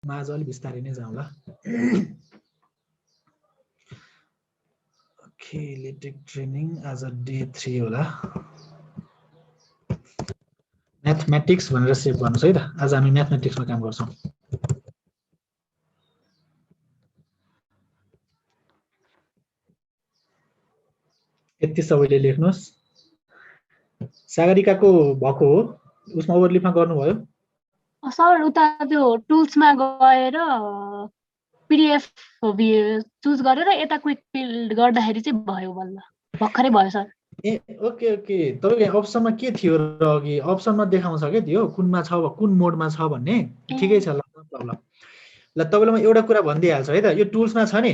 म आज अलि बिस्तारै नै जाउँला। ओके, लेटेक ट्रेनिङ आज डे 3 होला। म्याथमेटिक्स भनेर सेभ गर्नुहोस् है त। आज हामी म्याथमेटिक्समा काम गर्छौँ। यति सबैले लेख्नुहोस्। सागरिकाको भएको हो, उसमा ओभरलिपमा गर्नुभयो? सर उता त्यो टुल्समा गएर पीडीएफ चुज गरेर यता क्विक फिल्ड गर्दाखेरि चाहिँ भयो बल्ल। भर्खरै भयो सर। ए ओके ओके, तपाईँको अप्सनमा के थियो र अघि अप्सनमा देखाउँछ क्या त्यो कुनमा छ कुन मोडमा छ भन्ने। ठिकै छ ल, प्रब्लम। ल तपाईँलाई म एउटा कुरा भनिदिइहाल्छु है त। यो टुल्समा छ नि,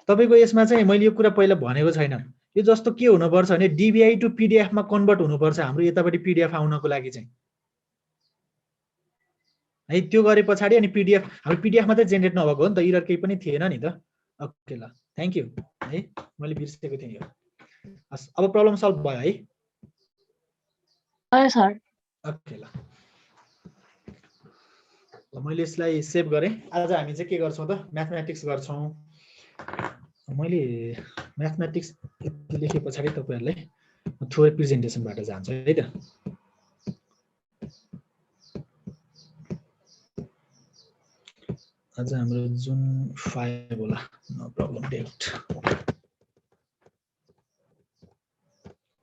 तपाईँको यसमा चाहिँ मैले यो कुरा पहिला भनेको छैन। यो जस्तो के हुनुपर्छ भने डिबिआई टु पिडिएफमा कन्भर्ट हुनुपर्छ हाम्रो यतापट्टि पिडिएफ आउनको लागि चाहिँ है। त्यो गरे पछाडि अनि पिडिएफ हाम्रो पिडिएफ मात्रै जेनेरेट नभएको हो नि त, इरर केही पनि थिएन नि त। ओके ल, थ्याङ्क यू है, मैले बिर्सेको थिएँ यो। अब प्रब्लम सल्भ भयो है? भयो सर। ओके ल, मैले यसलाई सेभ गरेँ। आज हामी चाहिँ के गर्छौँ त, म्याथमेटिक्स गर्छौँ। मैले म्याथमेटिक्स लेखे पछाडि तपाईँहरूलाई थ्रु प्रेजेन्टेसनबाट जान्छ है त। आज हाम्रो जुन 5 होला, नो प्रब्लम डेट।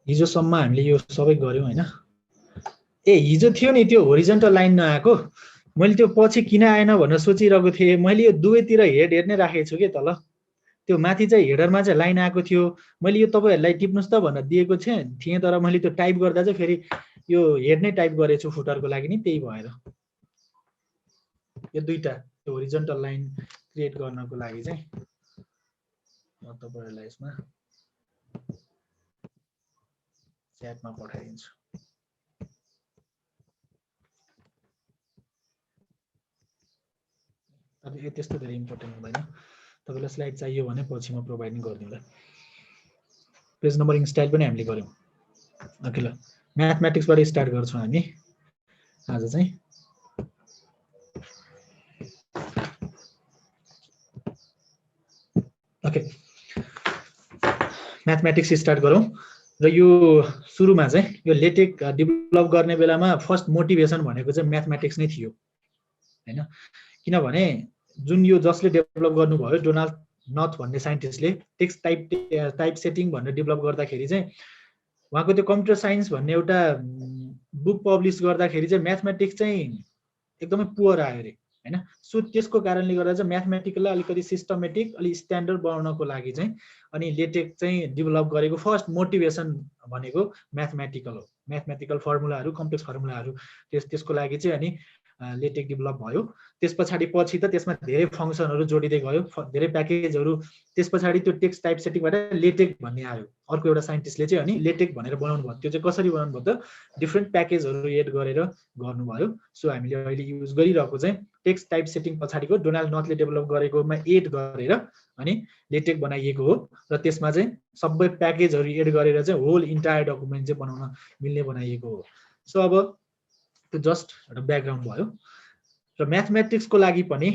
हिजोसम्म हामीले यो सबै गऱ्यौँ होइन? ए हिजो थियो नि त्यो होरिजन्टल लाइन नआएको, मैले त्यो पछि किन आएन भनेर सोचिरहेको थिएँ। मैले यो दुवैतिर हेड नै राखेको छु कि तल। त्यो माथि चाहिँ हेडरमा चाहिँ लाइन आएको थियो, मैले यो तपाईँहरूलाई टिप्नुहोस् त भनेर दिएको थिएँ, तर मैले त्यो टाइप गर्दा चाहिँ फेरि यो हेड नै टाइप गरेको छु फुटरको लागि नि, त्यही भएर। यो दुईटा त्यो होरिजन्टल लाइन क्रिएट गर्नको लागि चाहिँ म तपाईँहरूलाई यसमा च्याटमा पठाइदिन्छु। अब यो त्यस्तो धेरै इम्पोर्टेन्ट हुँदैन, तपाईँलाई स्लाइड चाहियो भने पछि म प्रोभाइड गरिदिउँला। पेज नम्बरिङ स्टाइल पनि हामीले गऱ्यौँ। ओके ल, म्याथमेटिक्सबाट स्टार्ट गर्छौँ हामी आज चाहिँ। ओके, म्याथमेटिक्स स्टार्ट गरौँ। र यो सुरुमा चाहिँ यो लेटेक डेभलप गर्ने बेलामा फर्स्ट मोटिभेसन भनेको चाहिँ म्याथमेटिक्स नै थियो हैन। किनभने जुन यो जसले डेभलप गर्नुभयो डोनाल्ड नथ भन्ने साइन्टिस्टले टेक्स्ट टाइप सेटिङ भनेर डेभलप गर्दाखेरि चाहिँ उहाँको त्यो कम्प्युटर साइन्स भन्ने एउटा बुक पब्लिस गर्दाखेरि चाहिँ म्याथमेटिक्स चाहिँ एकदमै पुअर आयो अरे हैन। सो त्यसको कारणले गर्दा चाहिँ म्याथमेटिकलाई अलिकति सिस्टमेटिक अलि स्ट्यान्डर्ड बनाउनको लागि चाहिँ अनि लेटेक चाहिँ डेभलप गरेको फर्स्ट मोटिभेसन भनेको म्याथमेटिकल हो। म्याथमेटिकल फर्मुलाहरू, कम्प्लेक्स फर्मुलाहरू त्यसको लागि चाहिँ अनि लेटेक डेभलप भयो। त्यस पछाडि पछि त त्यसमा धेरै फङ्सनहरू जोडिँदै गयो, धेरै प्याकेजहरू। त्यस पछाडि त्यो टेक्स्ट टाइप सेटिङबाट लेटेक भन्ने आयो, अर्को एउटा साइन्टिस्टले चाहिँ अनि लेटेक भनेर बनाउनु भयो। त्यो चाहिँ कसरी बनाउनु भयो त, डिफ्रेन्ट प्याकेजहरू एड गरेर गर्नुभयो। सो हामीले अहिले युज गरिरहेको चाहिँ टेक्स्ट टाइप सेटिङ पछाडिको डोनाल्ड नथले डेभलप गरेकोमा एड गरेर अनि लेटेक बनाइएको हो। र त्यसमा चाहिँ सबै प्याकेजहरू एड गरेर चाहिँ होल इन्टायर डकुमेन्ट चाहिँ बनाउन मिल्ने बनाइएको हो। सो अब त्यो जस्ट एउटा ब्याकग्राउन्ड भयो। र म्याथमेटिक्सको लागि पनि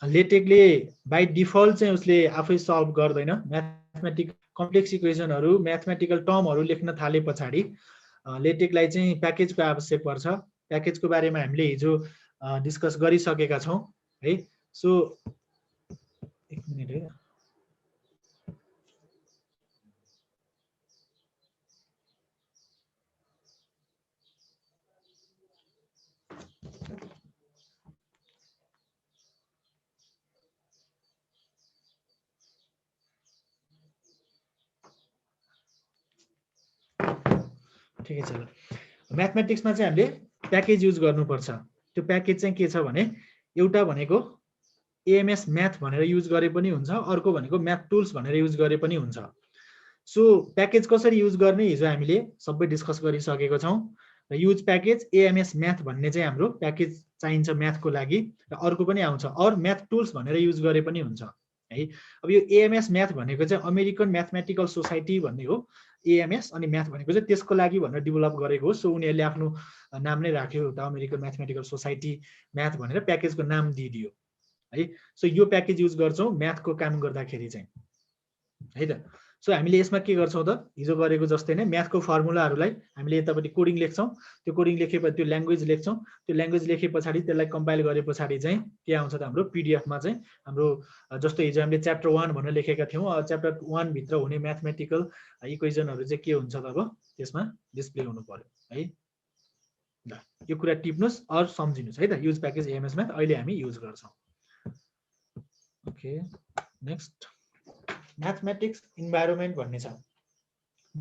लेटेकले बाई डिफल्ट चाहिँ उसले आफै सल्भ गर्दैन। म्याथमेटिक कम्प्लेक्स इक्वेसनहरू, म्याथमेटिकल टर्महरू लेख्न थाले पछाडि लेटेकलाई चाहिँ प्याकेजको आवश्यक पर्छ। प्याकेजको बारेमा हामीले हिजो डिस्कस गरिसकेका छौँ है। सो एक मिनट है, ठिकै छ ल। म्याथमेटिक्समा चाहिँ हामीले प्याकेज युज गर्नुपर्छ। त्यो प्याकेज चाहिँ के छ भने एउटा भनेको एएमएस म्याथ भनेर युज गरे पनि हुन्छ, अर्को भनेको म्याथ टुल्स भनेर युज गरे पनि हुन्छ। सो प्याकेज कसरी युज गर्ने हिजो हामीले सबै डिस्कस गरिसकेको छौँ। र युज प्याकेज एएमएस म्याथ भन्ने चाहिँ हाम्रो प्याकेज चाहिन्छ म्याथको लागि। र अर्को पनि आउँछ अर म्याथ टुल्स भनेर युज गरे पनि हुन्छ है। अब यो एएमएस म्याथ भनेको चाहिँ अमेरिकन म्याथमेटिकल सोसाइटी भन्ने हो एएमएस, अनि म्याथ भनेको चाहिँ त्यसको लागि भनेर डेभलप गरेको हो। सो उनीहरूले आफ्नो नाम नै राख्यो, एउटा अमेरिकन म्याथमेटिकल सोसाइटी म्याथ भनेर प्याकेजको नाम दिइदियो है। सो यो प्याकेज युज गर्छौँ म्याथको काम गर्दाखेरि चाहिँ, है त। सो हामीले यसमा के गर्छौँ त, हिजो गरेको जस्तै नै म्याथको फर्मुलाहरूलाई हामीले यतापट्टि कोडिङ लेख्छौँ, त्यो कोडिङ लेखेपछि त्यो ल्याङ्ग्वेज लेख्छौँ, त्यो ल्याङ्ग्वेज लेखे पछाडि त्यसलाई कम्पाइल गरे पछाडि चाहिँ के आउँछ त हाम्रो पिडिएफमा चाहिँ हाम्रो जस्तो हिजो हामीले च्याप्टर 1 भनेर लेखेका थियौँ, च्याप्टर 1 भित्र हुने म्याथमेटिकल इक्वेजनहरू चाहिँ के हुन्छ त अब त्यसमा डिस्प्ले हुनु पर्यो है। ल यो कुरा टिप्नुस् अर सम्झिनुस् है त। युज प्याकेज एएमएस म्याथ अहिले हामी युज गर्छौँ। ओके नेक्स्ट म्याथमेटिक्स इन्भाइरोमेन्ट भन्ने छ।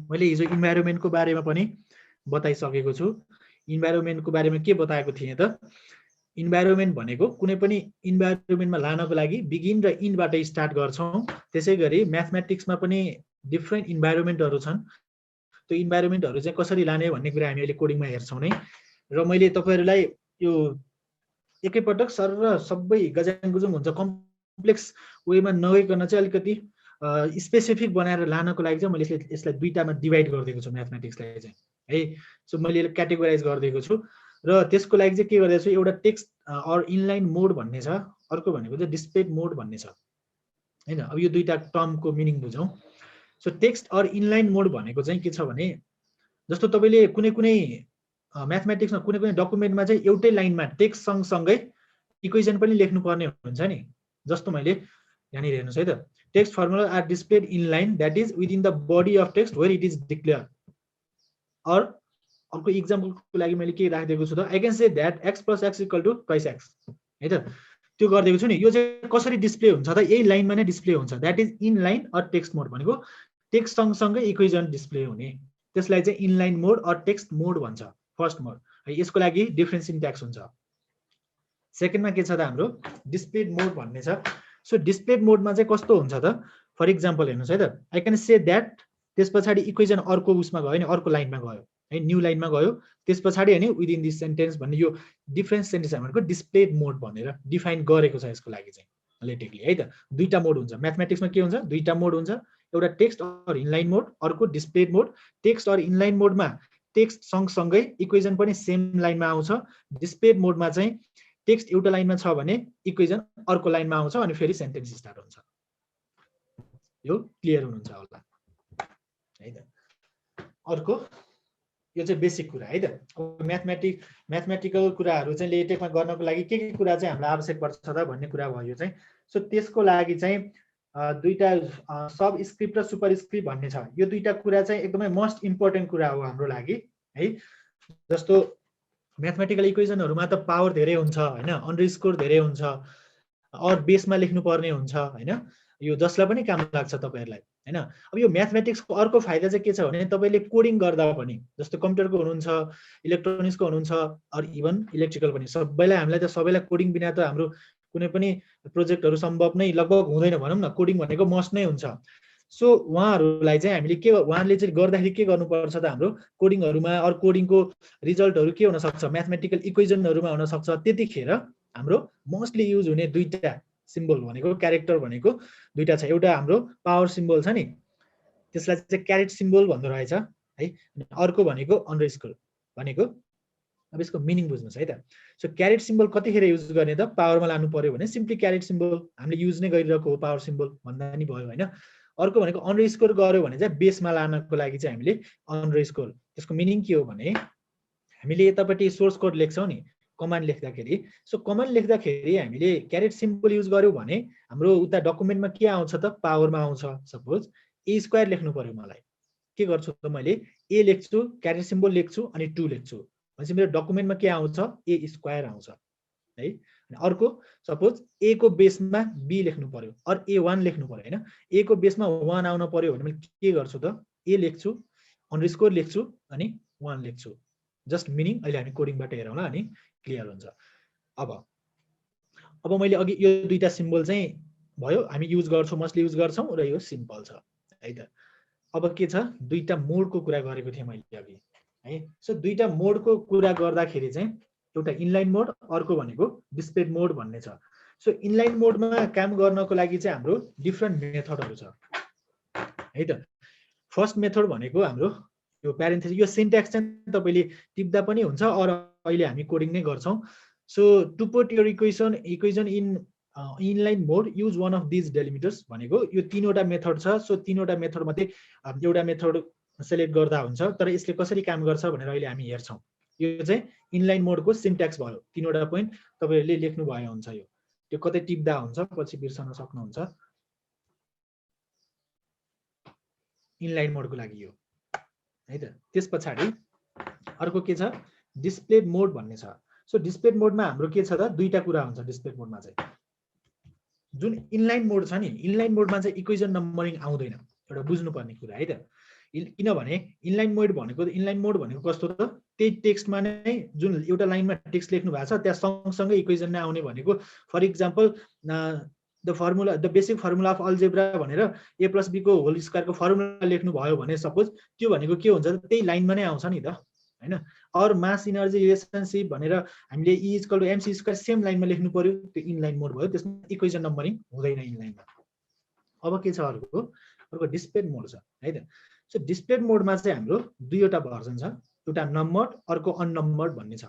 मैले हिजो इन्भाइरोमेन्टको बारेमा पनि बताइसकेको छु। इन्भाइरोमेन्टको बारेमा के बताएको थिएँ त, इन्भाइरोमेन्ट भनेको कुनै पनि इन्भाइरोमेन्टमा लानको लागि बिगिन र इन्डबाट स्टार्ट गर्छौँ। त्यसै गरी म्याथमेटिक्समा पनि डिफ्रेन्ट इन्भाइरोमेन्टहरू छन्। त्यो इन्भाइरोमेन्टहरू चाहिँ कसरी लाने भन्ने कुरा हामी अहिले कोडिङमा हेर्छौँ नै। र मैले तपाईँहरूलाई यो एकैपटक सर र सबै गजाङगुजुङ हुन्छ कम्प्लेक्स वेमा नगइकन चाहिँ अलिकति स्पेसिफिक बनाएर लानको लागि चाहिँ मैले यसलाई दुईटामा डिभाइड गरिदिएको छु म्याथमेटिक्सलाई चाहिँ है। सो मैले क्याटेगोराइज गरिदिएको छु र त्यसको लागि चाहिँ के गरिदिएको छु, एउटा टेक्स्ट अर इनलाइन मोड भन्ने छ, अर्को भनेको चाहिँ डिस्प्लेड मोड भन्ने छ हैन। अब यो दुईटा टर्मको मिनिङ बुझौँ। So text or inline mode भनेको चाहिँ के छ भने, जस्तो तपाईँले कुनै कुनै म्याथमेटिक्समा कुनै कुनै डकुमेन्टमा चाहिँ एउटै लाइनमा टेक्स्ट सँगसँगै इक्वेसन पनि लेख्नुपर्ने हुन्छ नि। जस्तो मैले यहाँनिर हेर्नुहोस् है त, text formula are displayed in line that is within the body of text where it is declare. Or अर्को इक्जाम्पलको लागि मैले के राखिदिएको छु त, I can say that x plus x equal to twice x है त, त्यो गरिदिएको छु नि। यो चाहिँ कसरी डिस्प्ले हुन्छ त, यही लाइनमा नै डिस्प्ले हुन्छ, that is in line or text mode भनेको टेक्स्ट सँगसँगै इक्वेसन डिस्प्ले हुने, त्यसलाई चाहिँ inline mode or text mode भन्छ फर्स्ट मोड है। यसको लागि डिफ्रेन्ट सिन्ट्याक्स हुन्छ। सेकेन्डमा के छ त हाम्रो डिस्प्लेड मोड भन्ने छ। सो डिस्प्लेड मोडमा चाहिँ कस्तो हुन्छ त, फर इक्जाम्पल हेर्नुहोस् है त, आई क्यान से द्याट, त्यस पछाडि इक्वेसन अर्को उसमा गयो नि, अर्को लाइनमा गयो है, न्यू लाइनमा गयो, त्यस पछाडि होइन विदिन दिस सेन्टेन्स भन्ने यो डिफ्रेन्ट सेन्टेन्स भनेको डिस्प्लेड मोड भनेर डिफाइन गरेको छ यसको लागि चाहिँ लेटेकली है त। दुईटा मोड हुन्छ म्याथमेटिक्समा, के हुन्छ दुईटा मोड हुन्छ, एउटा टेक्स्ट अर इनलाइन मोड, अर्को displayed mode. Text or inline मोडमा टेक्स्ट सँगसँगै इक्वेसन पनि सेम लाइनमा आउँछ, डिस्प्लेड मोडमा चाहिँ टेक्स्ट एउटा लाइनमा छ भने इक्वेसन अर्को लाइनमा आउँछ अनि फेरि सेन्टेन्स स्टार्ट हुन्छ। यो क्लियर हुनुहुन्छ होला है त। अर्को यो चाहिँ बेसिक कुरा है त। अब म्याथमेटिकल कुराहरू चाहिँ लेटेकमा गर्नको लागि के कुरा चाहिँ हामीलाई आवश्यक पर्छ त भन्ने कुरा भयो चाहिँ। सो त्यसको लागि चाहिँ दुईटा सब स्क्रिप्ट र सुपर स्क्रिप्ट भन्ने छ। यो दुईटा कुरा चाहिँ एकदमै मोस्ट इम्पोर्टेन्ट कुरा हो हाम्रो लागि है। जस्तो म्याथमेटिकल इक्वेसनहरूमा त पावर धेरै हुन्छ होइन, अन्डरस्कोर धेरै हुन्छ, अर बेसमा लेख्नुपर्ने हुन्छ होइन, यो जसलाई पनि काम लाग्छ तपाईँहरूलाई होइन। अब यो म्याथमेटिक्सको अर्को फाइदा चाहिँ के छ भने, तपाईँले कोडिङ गर्दा पनि, जस्तो कम्प्युटरको हुनुहुन्छ, इलेक्ट्रोनिक्सको हुनुहुन्छ, अर इभन इलेक्ट्रिकल पनि, सबैलाई हामीलाई त सबैलाई कोडिङ बिना त हाम्रो कुनै पनि प्रोजेक्टहरू सम्भव नै लगभग हुँदैन भनौँ न, कोडिङ भनेको मस्ट नै हुन्छ। सो उहाँहरूलाई चाहिँ हामीले उहाँहरूले चाहिँ गर्दाखेरि के गर्नुपर्छ त, हाम्रो कोडिङहरूमा अरू कोडिङको रिजल्टहरू के हुनसक्छ, म्याथमेटिकल इक्वेजनहरूमा हुनसक्छ। त्यतिखेर हाम्रो मोस्टली युज हुने दुईटा सिम्बल भनेको, क्यारेक्टर भनेको दुईटा छ। एउटा हाम्रो पावर सिम्बल छ नि, त्यसलाई चाहिँ क्यारेट सिम्बल भन्दो रहेछ है, अर्को भनेको अन्डरस्कोर भनेको। अब यसको मिनिङ बुझ्नुहोस् है त। सो क्यारेट सिम्बल कतिखेर युज गर्ने त, पावरमा लानु पर्यो भने सिम्पली क्यारेट सिम्बल हामीले युज नै गरिरहेको हो, पावर सिम्बल भन्दा नि भयो होइन। अर्को भनेको अन्डरस्कोर गर्यो भने चाहिँ बेसमा लानको लागि चाहिँ हामीले अन्डरस्कोर। त्यसको मिनिङ के हो भने, हामीले यतापट्टि सोर्स कोड लेख्छौँ नि कमान्ड लेख्दाखेरि, सो कमान्ड लेख्दाखेरि हामीले क्यारेट सिम्बल युज गर्यो भने हाम्रो उता डकुमेन्टमा के आउँछ त, पावरमा आउँछ। सपोज ए स्क्वायर लेख्नु पर्यो, मलाई के गर्छु त, मैले ए लेख्छु, क्यारेट सिम्बल लेख्छु अनि 2 लेख्छु भनेपछि मेरो डकुमेन्टमा के आउँछ, ए स्क्वायर आउँछ है। अर्को सपोज ए को बेसमा बी लेख्नु पर्यो, अर A1 लेख्नु पर्यो होइन, ए को बेसमा 1 आउन पर्यो भने मैले के गर्छु त, ए लेख्छु, अन्डरस्कोर लेख्छु अनि 1 लेख्छु। जस्ट मिनिङ अहिले हामी कोडिङबाट हेरौँला अनि क्लियर हुन्छ। अब मैले अघि यो दुईटा सिम्बल चाहिँ भयो, हामी युज गर्छौँ, मस्टली युज गर्छौँ र यो सिम्पल छ है त। अब के छ, दुईटा मोडको कुरा गरेको थिएँ मैले अघि है। सो दुईटा मोडको कुरा गर्दाखेरि चाहिँ एउटा इनलाइन मोड, अर्को भनेको डिस्प्लेड मोड भन्ने छ। सो इनलाइन मोडमा काम गर्नको लागि चाहिँ हाम्रो डिफ्रेन्ट मेथडहरू छ है त। फर्स्ट मेथड भनेको हाम्रो यो प्यारेन्थेसिस, यो सिन्ट्याक्स चाहिँ तपाईँले टिप्दा पनि हुन्छ, अर अहिले हामी कोडिङ नै गर्छौँ। So to put your equation in inline mode use one of these delimiters भनेको यो तीनवटा मेथड छ। सो तीनवटा मेथड मध्ये एउटा मेथड सेलेक्ट गर्दा हुन्छ, तर यसले कसरी काम गर्छ भनेर अहिले हामी हेर्छौँ। यो चाहिँ इनलाइन मोडको सिन्ट्याक्स भयो। तीनवटा पोइन्ट तपाईहरुले लेख्नु भयो हुन्छ। यो त्यो कतै टिप्दा हुन्छ, पछि बिर्सन सक्नुहुन्छ। इनलाइन मोडको लागि यो है त। त्यसपछि अर्को के छ, डिस्प्ले मोड भन्ने छ। सो डिस्प्ले मोडमा हाम्रो के छ त, दुईटा कुरा हुन्छ डिस्प्ले मोडमा चाहिँ। जुन इनलाइन मोड छ नि, इनलाइन मोडमा चाहिँ इक्वेसन नम्बरिङ आउँदैन, एउटा बुझ्नुपर्ने कुरा है त। किनभने इनलाइन मोड भनेको कस्तो त, त्यही टेक्स्टमा नै जुन एउटा लाइनमा टेक्स्ट लेख्नु भएको छ त्यहाँ सँगसँगै इक्वेसन नै आउने भनेको। For example the basic formula of algebra भनेर a + b को होल स्क्वायरको फर्मुला लेख्नु भयो भने सपोज, त्यो भनेको के हुन्छ त, त्यही लाइनमा नै आउँछ नि त हैन। और मास इनर्जी रिलेसनशिप भनेर हामीले E = mc² सेम लाइनमा लेख्नु पर्यो, त्यो इनलाइन मोड भयो। त्यसमा इक्वेसन नम्बरिङ हुँदैन इनलाइनमा। अब के छ अर्को डिस्प्ले मोड छ है त। सो डिस्प्ले मोडमा चाहिँ हाम्रो दुईवटा भर्जन छ, एउटा नम्बर्ड अर्को अननम्बर्ड भन्ने छ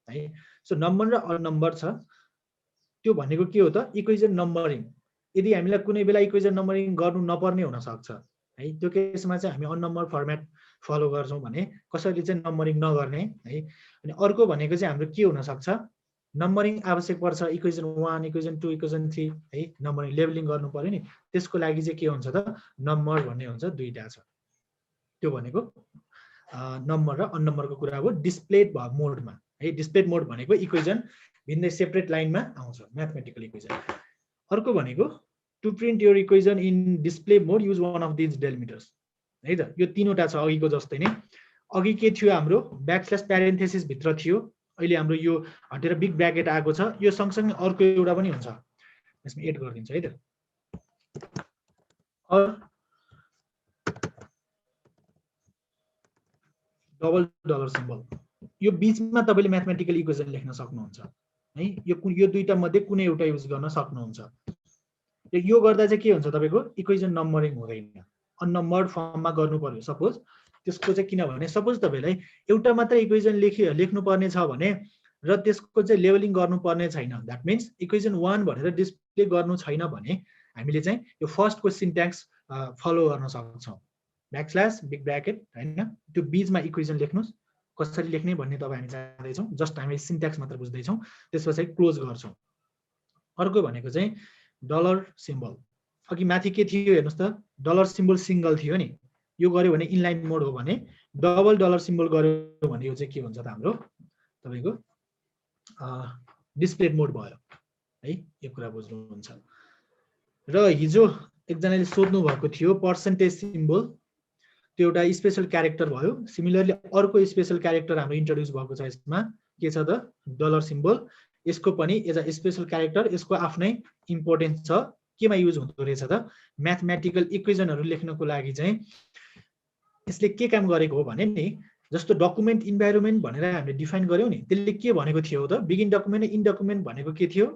है। सो नम्बर र अननम्बर्ड छ। त्यो भनेको के हो त, इक्वेसन नम्बरिङ। यदि हामीलाई कुनै बेला इक्वेसन नम्बरिङ गर्नु नपर्ने हुन सक्छ है, त्यो केसमा चाहिँ हामी अननम्बर फर्मेट फलो गर्छौं भने कसैले चाहिँ नम्बरिङ नगर्ने है। अनि अर्को भनेको चाहिँ हाम्रो के हुन सक्छ, नम्बरिङ आवश्यक पर्छ, इक्वेसन 1 इक्वेसन 2 इक्वेसन 3 है, नम्बरिङ लेभलिङ गर्नु पर्यो नि, त्यसको लागि चाहिँ के हुन्छ त, नम्बर भन्ने हुन्छ। दुईटा छ, त्यो भनेको नम्बर र अननम्बरको कुरा हो डिस्प्ले मोडमा है। डिस्प्ले मोड भनेको इक्वेसन भिन्दै सेपरेट लाइनमा आउँछ, म्याथमेटिकल इक्वेसन। अर्को भनेको to print your equation in display mode use one of these delimiters है त। यो तीनवटा छ अघिको जस्तै नै। अघि के थियो हाम्रो, ब्याकस्ल्यास प्यारेन्थेसिस भित्र थियो, अहिले हाम्रो यो हटेर बिग ब्र्याकेट आएको छ। यो सँगसँगै अर्को एउटा पनि हुन्छ, यसमा एड गरिदिन्छ है त। डबल डलर सिम्बल, यो बीचमा तपाईले म्याथमेटिकल इक्वेसन लेख्न सक्नुहुन्छ है। यो दुईटा मध्ये कुनै एउटा युज गर्न सक्नुहुन्छ। यो गर्दा चाहिँ के हुन्छ, तपाईको इक्वेसन नम्बरिङ हुँदैन, अननम्बर्ड फर्ममा गर्नु पर्यो सपोज। त्यसको चाहिँ किनभने सपोज तपाईलाई एउटा मात्र इक्वेसन लेख्नु पर्ने छ भने र त्यसको चाहिँ लेभलिङ गर्नु पर्ने छैन, दैट मीन्स इक्वेसन 1 भनेर डिस्प्ले गर्नु छैन भने हामीले चाहिँ यो फर्स्टको सिन्ट्याक्स फलो गर्न सक्छौं, ब्याकस्ल्यास बिग ब्र्याकेट हैन। त्यो बीचमा इक्वेसन लेख्नुस्, कसरी लेख्ने भन्ने तपाईँ हामी जान्दै छौं, जस्ट हामी सिन्ट्याक्स मात्र बुझ्दै छौं। त्यसपछि क्लोज गर्छौं। अर्को भनेको चाहिँ डलर सिम्बल। अघि माथि के थियो हेर्नुस् त, डलर सिम्बल सिंगल थियो नि, यो गर्यो भने इनलाइन मोड हो भने, डबल डलर सिम्बल गर्यो भने यो चाहिँ के हुन्छ त, हाम्रो तपाईको डिस्प्ले मोड भयो है। यो कुरा बुझ्नुहुन्छ। र हिजो एकजनाले सोध्नु भएको थियो पर्सेन्टेज सिम्बल, त्यो एउटा स्पेशल क्यारेक्टर भयो। सिमिलरली अर्को स्पेशल क्यारेक्टर हाम्रो इन्ट्रोड्युस भएको छ यसमा, के छ त, डलर सिम्बल। यसको पनि एज अ स्पेशल क्यारेक्टर, यसको आफ्नै इम्पोर्टेन्स छ। केमा युज हुँदो रहेछ त, म्याथमेटिकल इक्वेसनहरु लेख्नको लागि चाहिँ यसले के काम गरेको हो भने नि, जस्तो डकुमेन्ट इन्भाइरोमेन्ट भनेर हामीले डिफाइन गर्यौं नि, त्यसले के भनेको थियो त, बिगिन डकुमेन्ट इन डकुमेन्ट भनेको के थियो,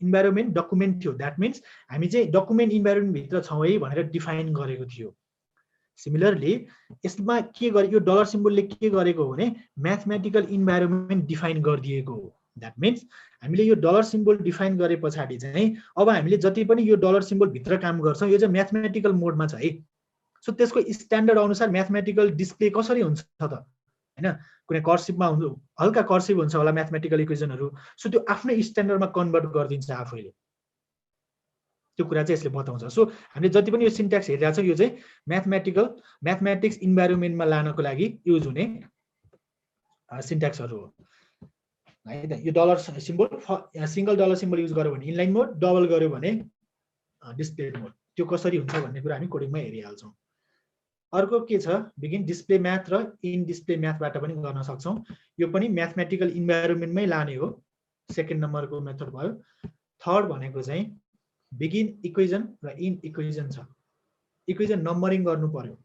इन्भाइरोमेन्ट डकुमेन्ट थियो। दैट मीन्स हामी चाहिँ डकुमेन्ट इन्भाइरोमेन्ट भित्र छौं है भनेर डिफाइन गरेको थियो। सिमिलरली यसमा के गर्यो, यो डलर सिम्बलले के गरेको हो भने म्याथमेटिकल इन्भाइरोमेन्ट डिफाइन गरिदिएको हो। दैट मीन्स हामीले यो डलर सिम्बल डिफाइन गरे पछाडी चाहिँ अब हामीले जति पनि यो डलर सिम्बल भित्र काम गर्छौं, यो चाहिँ म्याथमेटिकल मोडमा छ है। सो त्यसको स्ट्यान्डर्ड अनुसार म्याथमेटिकल डिस्प्ले कसरी हुन्छ त हैन, कुनै कर्सिभमा हुन्छ, हल्का कर्सिभ हुन्छ होला म्याथमेटिकल इक्वेसनहरु। सो त्यो आफ्नै स्ट्यान्डर्डमा कन्भर्ट गरिदिन्छ आफैले, त्यो कुरा चाहिँ यसले बताउँछ। सो हामीले जति पनि यो सिन्ट्याक्स हेरिरहेको छौं, यो चाहिँ म्याथमेटिक्स इन्भाइरोमेन्टमा लानको लागि युज हुने सिन्ट्याक्सहरु हो है त। यो dollar symbol, single dollar symbol use गर्यो भने इनलाइन मोड, डबल गर्यो भने डिस्प्ले मोड। त्यो कसरी हुन्छ भन्ने कुरा हामी कोडिङमा हेरिहाल्छौं। अर्को के छ, बिगिन डिस्प्ले म्याथ र इन डिस्प्ले म्याथबाट पनि गर्न सक्छौं। यो पनि म्याथमेटिकल इन्भाइरोमेन्टमै लाने हो, सेकेन्ड नम्बरको मेथड भयो। थर्ड भनेको चाहिँ बिगिन इक्वेसन र इन इक्वेसन छ। इक्वेसन नम्बरिङ गर्नु पर्यो,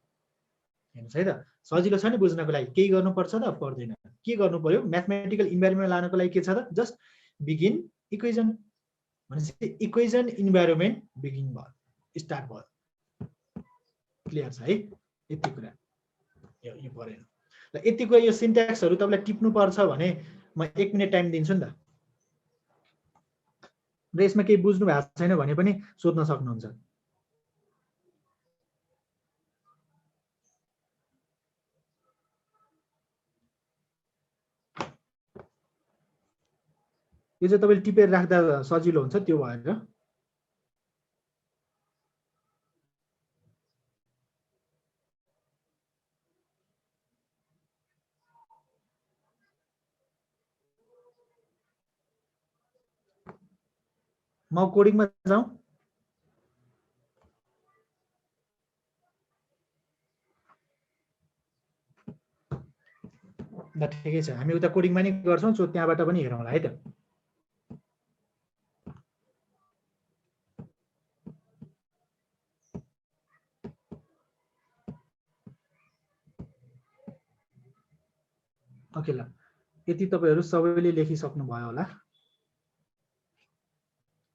हेर्नुस् है त, सजिलो छ नि बुझ्नको लागि, केही गर्नुपर्छ त पर्दैन। के गर्नु पर्यो, म्याथमेटिकल इन्भाइरोमेन्ट लानको लागि के छ त, जस्ट बिगिन इक्वेसन भनेपछि इक्वेसन इन्भाइरोमेन्ट बिगिन भयो, स्टार्ट भयो। क्लियर छ है, यति कुरा यो परेन ल। यति कुरा यो सिन्ट्याक्सहरु तपाईलाई टिप्नु पर्छ भने म 1 मिनेट टाइम दिन्छु नि त। र यसमा केही बुझ्नु भएको छैन भने पनि सोध्न सक्नुहुन्छ। यो चाहिँ तपाईँले टिपेर राख्दा सजिलो हुन्छ त्यो भएर। म कोडिङमा जाउँ। ल ठिकै छ, हामी उता कोडिङमा नि गर्छौँ, सो त्यहाँबाट पनि हेरौँला है त। ओके, ल यति तपाईँहरू सबैले लेखिसक्नु भयो होला।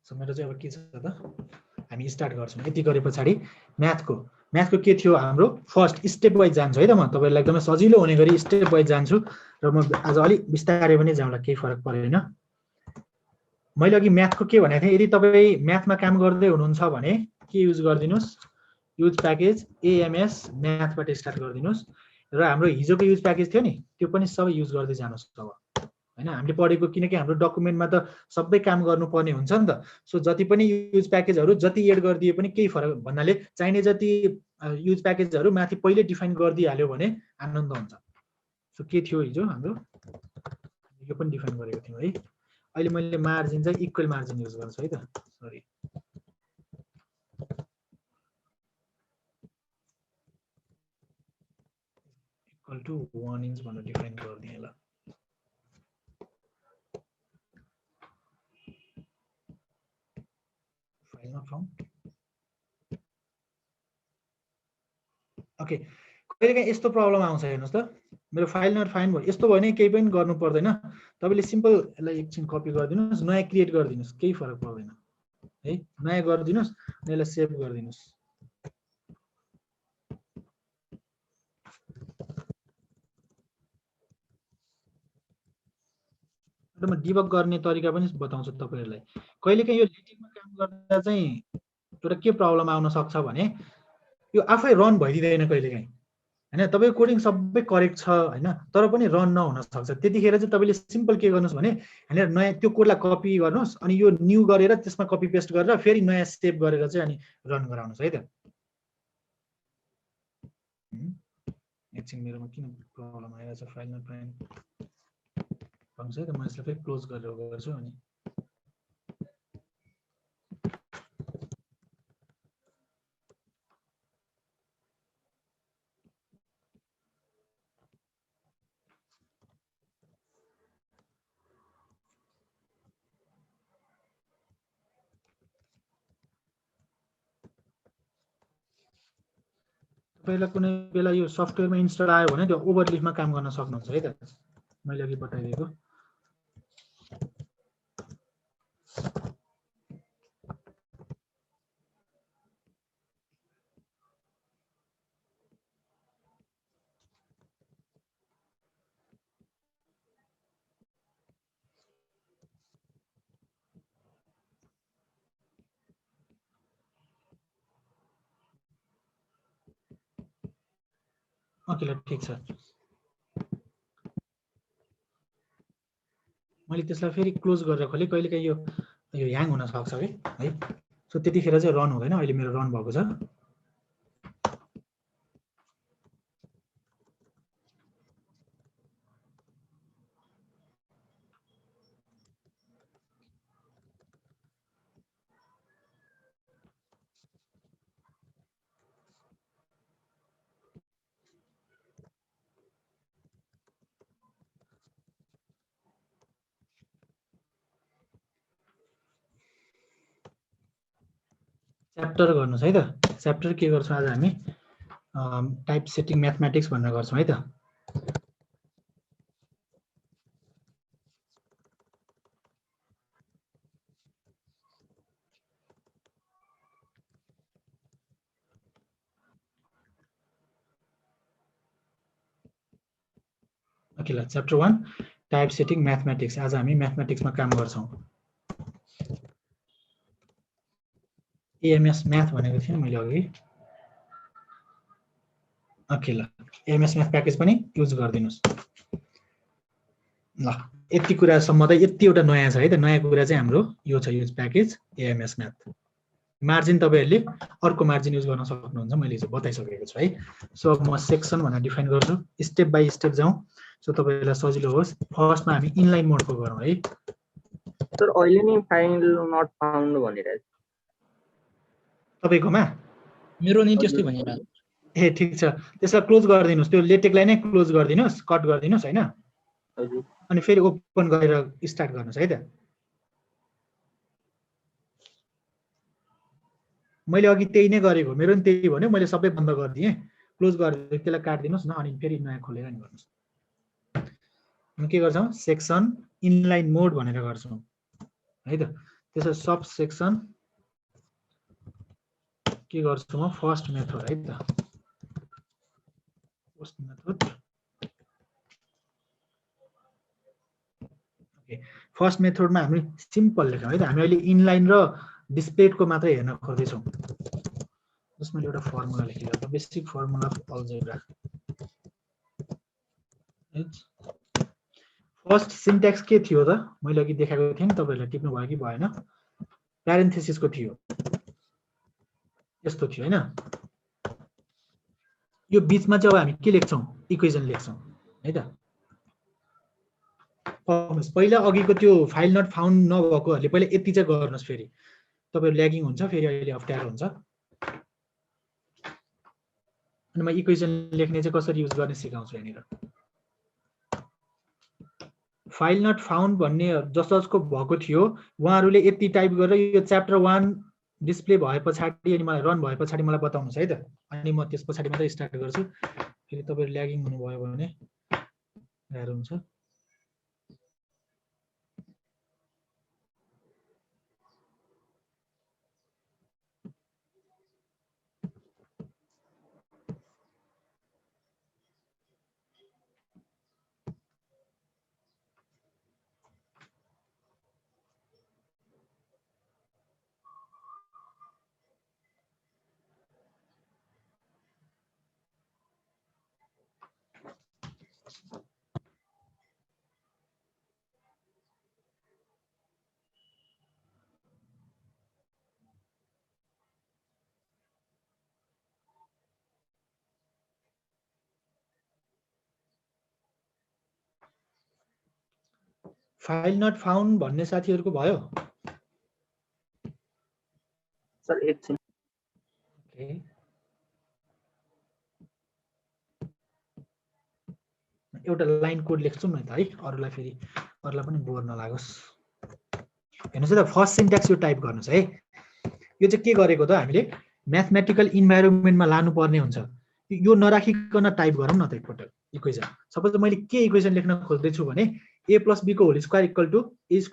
मेरो चाहिँ अब के छ त, हामी स्टार्ट गर्छौँ। यति गरे पछाडि म्याथको के थियो हाम्रो, फर्स्ट स्टेप वाइज जान्छु है त। म तपाईँहरूलाई एकदमै सजिलो हुने गरी स्टेप वाइज जान्छु र म आज अलिक बिस्तारै पनि जाउँला, केही फरक परेन। मैले अघि म्याथको के भनेको थिएँ, यदि तपाईँ म्याथमा काम गर्दै हुनुहुन्छ भने के युज गरिदिनुहोस्, युज प्याकेज एएमएस म्याथबाट स्टार्ट गरिदिनुहोस्। र हाम्रो हिजोको युज प्याकेज थियो नि, त्यो पनि सबै युज गर्दै जानुहोस् अब होइन। हामीले पढेको, किनकि हाम्रो डकुमेन्टमा त सबै काम गर्नुपर्ने हुन्छ नि त। सो जति पनि युज प्याकेजहरू जति एड गरिदिए पनि केही फरक, भन्नाले चाहिने जति युज प्याकेजहरू माथि पहिले डिफाइन गरिदिइहाल्यो भने आनन्द हुन्छ। सो के थियो हिजो हाम्रो, यो पनि डिफाइन गरेको थियौँ है। अहिले मैले मार्जिन चाहिँ इक्वल मार्जिन युज गर्छु है त, सरी। इक्वल टु 1 इन्च भनेर डिफाइन गरिदिएँ ल। फाइलमा फ्रम ओके। कहिलेकाहीँ यस्तो प्रब्लम आउँछ, हेर्नुहोस् त, मेरो फाइल नट फाइन्ड भयो। यस्तो भयो भने केही पनि गर्नु पर्दैन, तपाईँले सिम्पल यसलाई एकछिन कपी गरिदिनुहोस्, नयाँ क्रिएट गरिदिनुहोस्, केही फरक पर्दैन है। नयाँ गरिदिनुहोस्, यसलाई सेभ गरिदिनुहोस्। म डिबग गर्ने तरिका पनि बताउँछु तपाईँहरूलाई। कहिलेकाहीँ यो लेटेकमा काम गर्दा चाहिँ एउटा के प्रब्लम आउन सक्छ भने, यो आफै रन भइदिँदैन कहिलेकाहीँ होइन। तपाईँको कोडिङ सबै करेक्ट छ होइन, तर पनि रन नहुन सक्छ। त्यतिखेर चाहिँ तपाईँले सिम्पल के गर्नुहोस् भने, होइन, नयाँ त्यो कोडलाई कपी गर्नुहोस्, अनि यो न्यू गरेर त्यसमा कपी पेस्ट गरेर फेरि नयाँ सेभ गरेर चाहिँ अनि रन गराउनुहोस् है त। एकछिन, मेरोमा किन प्रब्लम आइरहेछ, फाइल नट फाइन्ड है त। म यसलाई फेरि क्लोज गरेर गर्छु। अनि तपाईँलाई कुनै बेला यो सफ्टवेयरमा इन्स्टल आयो भने त्यो ओभरलिफमा काम गर्न सक्नुहुन्छ है त, मैले अघि बताइदिएको। ओके, ल ठिक छ। मैले त्यसलाई फेरि क्लोज गरेर खोलेँ, कहिलेकाहीँ यो ह्याङ हुन सक्छ है। सो त्यतिखेर चाहिँ रन हुँदैन। अहिले मेरो रन भएको छ। च्याप्टर गर्नुहोस् है त। च्याप्टर के गर्छौँ आज हामी, टाइप सेटिङ म्याथमेटिक्स भनेर गर्छौँ है त। ओके, ल च्याप्टर 1 टाइप सेटिङ म्याथमेटिक्स। आज हामी म्याथमेटिक्समा काम गर्छौँ। एएमएस म्याथ भनेको थिएँ मैले अघि। ओके ल, एएमएस म्याथ प्याकेज पनि युज गरिदिनुहोस्। ल यति कुरासम्म त यतिवटा नयाँ छ है त। नयाँ कुरा चाहिँ हाम्रो यो छ, use package AMS math. Margin तपाईँहरूले अर्को मार्जिन युज गर्न सक्नुहुन्छ, मैले हिजो बताइसकेको छु है। सो अब म सेक्सन भनेर डिफाइन गर्छु, स्टेप बाई स्टेप जाउँ सो तपाईँहरूलाई सजिलो होस्। फर्स्टमा हामी इनलाइन मोडको गरौँ है। सर अहिले नै फाइल नट फाउन्ड भनिरहेछ तपाईँकोमा? मेरो नि त्यस्तै भनिरहेको। ए ठिक छ, त्यसलाई क्लोज गरिदिनुहोस्, त्यो लेटेकलाई नै क्लोज गरिदिनुहोस्, कट गरिदिनुहोस् होइन। हजुर। अनि फेरि ओपन गरेर स्टार्ट गर्नुहोस् है त। मैले अघि त्यही नै गरेको, मेरो नि त्यही भन्यो, मैले सबै बन्द गरिदिएँ, क्लोज गरिदिएँ, त्यसलाई काटिदिनुहोस् न, अनि फेरि नयाँ खोलेर नि गर्नुहोस्। अनि के गर्छौँ, सेक्सन इनलाइन मोड भनेर गर्छौँ है त। त्यसो सब सेक्सन के गर्छु म, फर्स्ट मेथड है त। फर्स्ट मेथड ओके, फर्स्ट मेथडमा हामी सिम्पल लेखौँ है त। हामी अहिले इनलाइन र डिस्प्लेको मात्रै हेर्न खोज्दैछौँ। जसमा एउटा फर्मुला लेखिरहेको, basic formula of algebra. First syntax के थियो त, मैले अघि देखाएको थिएँ नि, तपाईँहरूलाई टिप्नु भयो कि भएन? प्यारेन्थेसिसको थियो, यस्तो थियो होइन। यो बिचमा चाहिँ अब हामी के लेख्छौँ, इक्वेसन लेख्छौँ है त। पहिला अघिको त्यो फाइल नट फाउन्ड नभएकोहरूले पहिला यति चाहिँ गर्नुहोस्, फेरि तपाईँहरू ल्यागिङ हुन्छ, फेरि अहिले अप्ठ्यारो हुन्छ। अनि म इक्वेसन लेख्ने चाहिँ कसरी युज गर्ने सिकाउँछु यहाँनिर। फाइल नट फाउन्ड भन्ने जसको भएको थियो उहाँहरूले यति टाइप गरेर यो च्याप्टर 1 डिस्प्ले भए पछाडि अनि मलाई रन भए पछाडि मलाई बताउनुहोस् है त। अनि म त्यस पछाडि मात्रै स्टार्ट गर्छु। फेरि तपाईँहरू ल्यागिङ हुनुभयो भने गाह्रो हुन्छ। फाइल नट फाउन्ड भन्ने साथीहरूको भयो? सर एकछिन। ओके, एउटा लाइन कोड लेख्छौँ न त है, अरूलाई फेरि अरूलाई पनि बोर नलागोस्। हेर्नुहोस् है त, फर्स्ट सिन्ट्याक्स यो टाइप गर्नुहोस् है। यो चाहिँ के गरेको त, हामीले म्याथमेटिकल इन्भाइरोमेन्टमा लानुपर्ने हुन्छ। यो नराखिकन टाइप गरौँ न त एकपल्ट इक्वेसन। सपोज मैले के इक्वेसन लेख्न खोज्दैछु भने a + b को whole square equal to a² +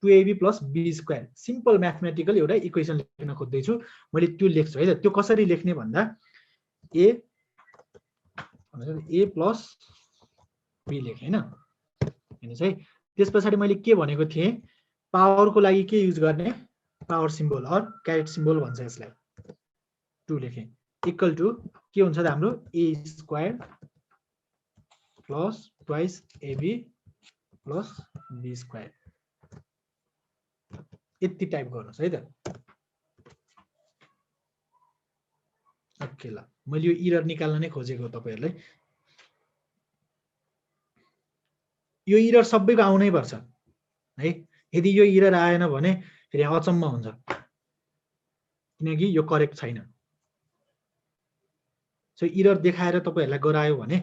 2ab + b²। Simple mathematical एउटा इक्वेसन लेख्न खोज्दैछु, मैले त्यो लेख्छु है त। त्यो कसरी लेख्ने भन्दा a + b लेखेँ होइन। हेर्नुहोस् है, त्यस पछाडि मैले के भनेको थिएँ, पावरको लागि के युज गर्ने, power symbol or caret symbol भन्छ यसलाई। 2 लेखेँ इक्वल टु के हुन्छ त हाम्रो a² + 2ab + b²। यति टाइप गर्नुहोस् है त। ओके ल, मैले यो इरर निकाल्न नै खोजेको तपाईँहरूलाई। यो इरर सबैको आउनै पर्छ है। यदि यो इरर आएन भने फेरि अचम्म हुन्छ, किनकि यो करेक्ट छैन। सो इरर देखाएर तपाईँहरूलाई गरायो भने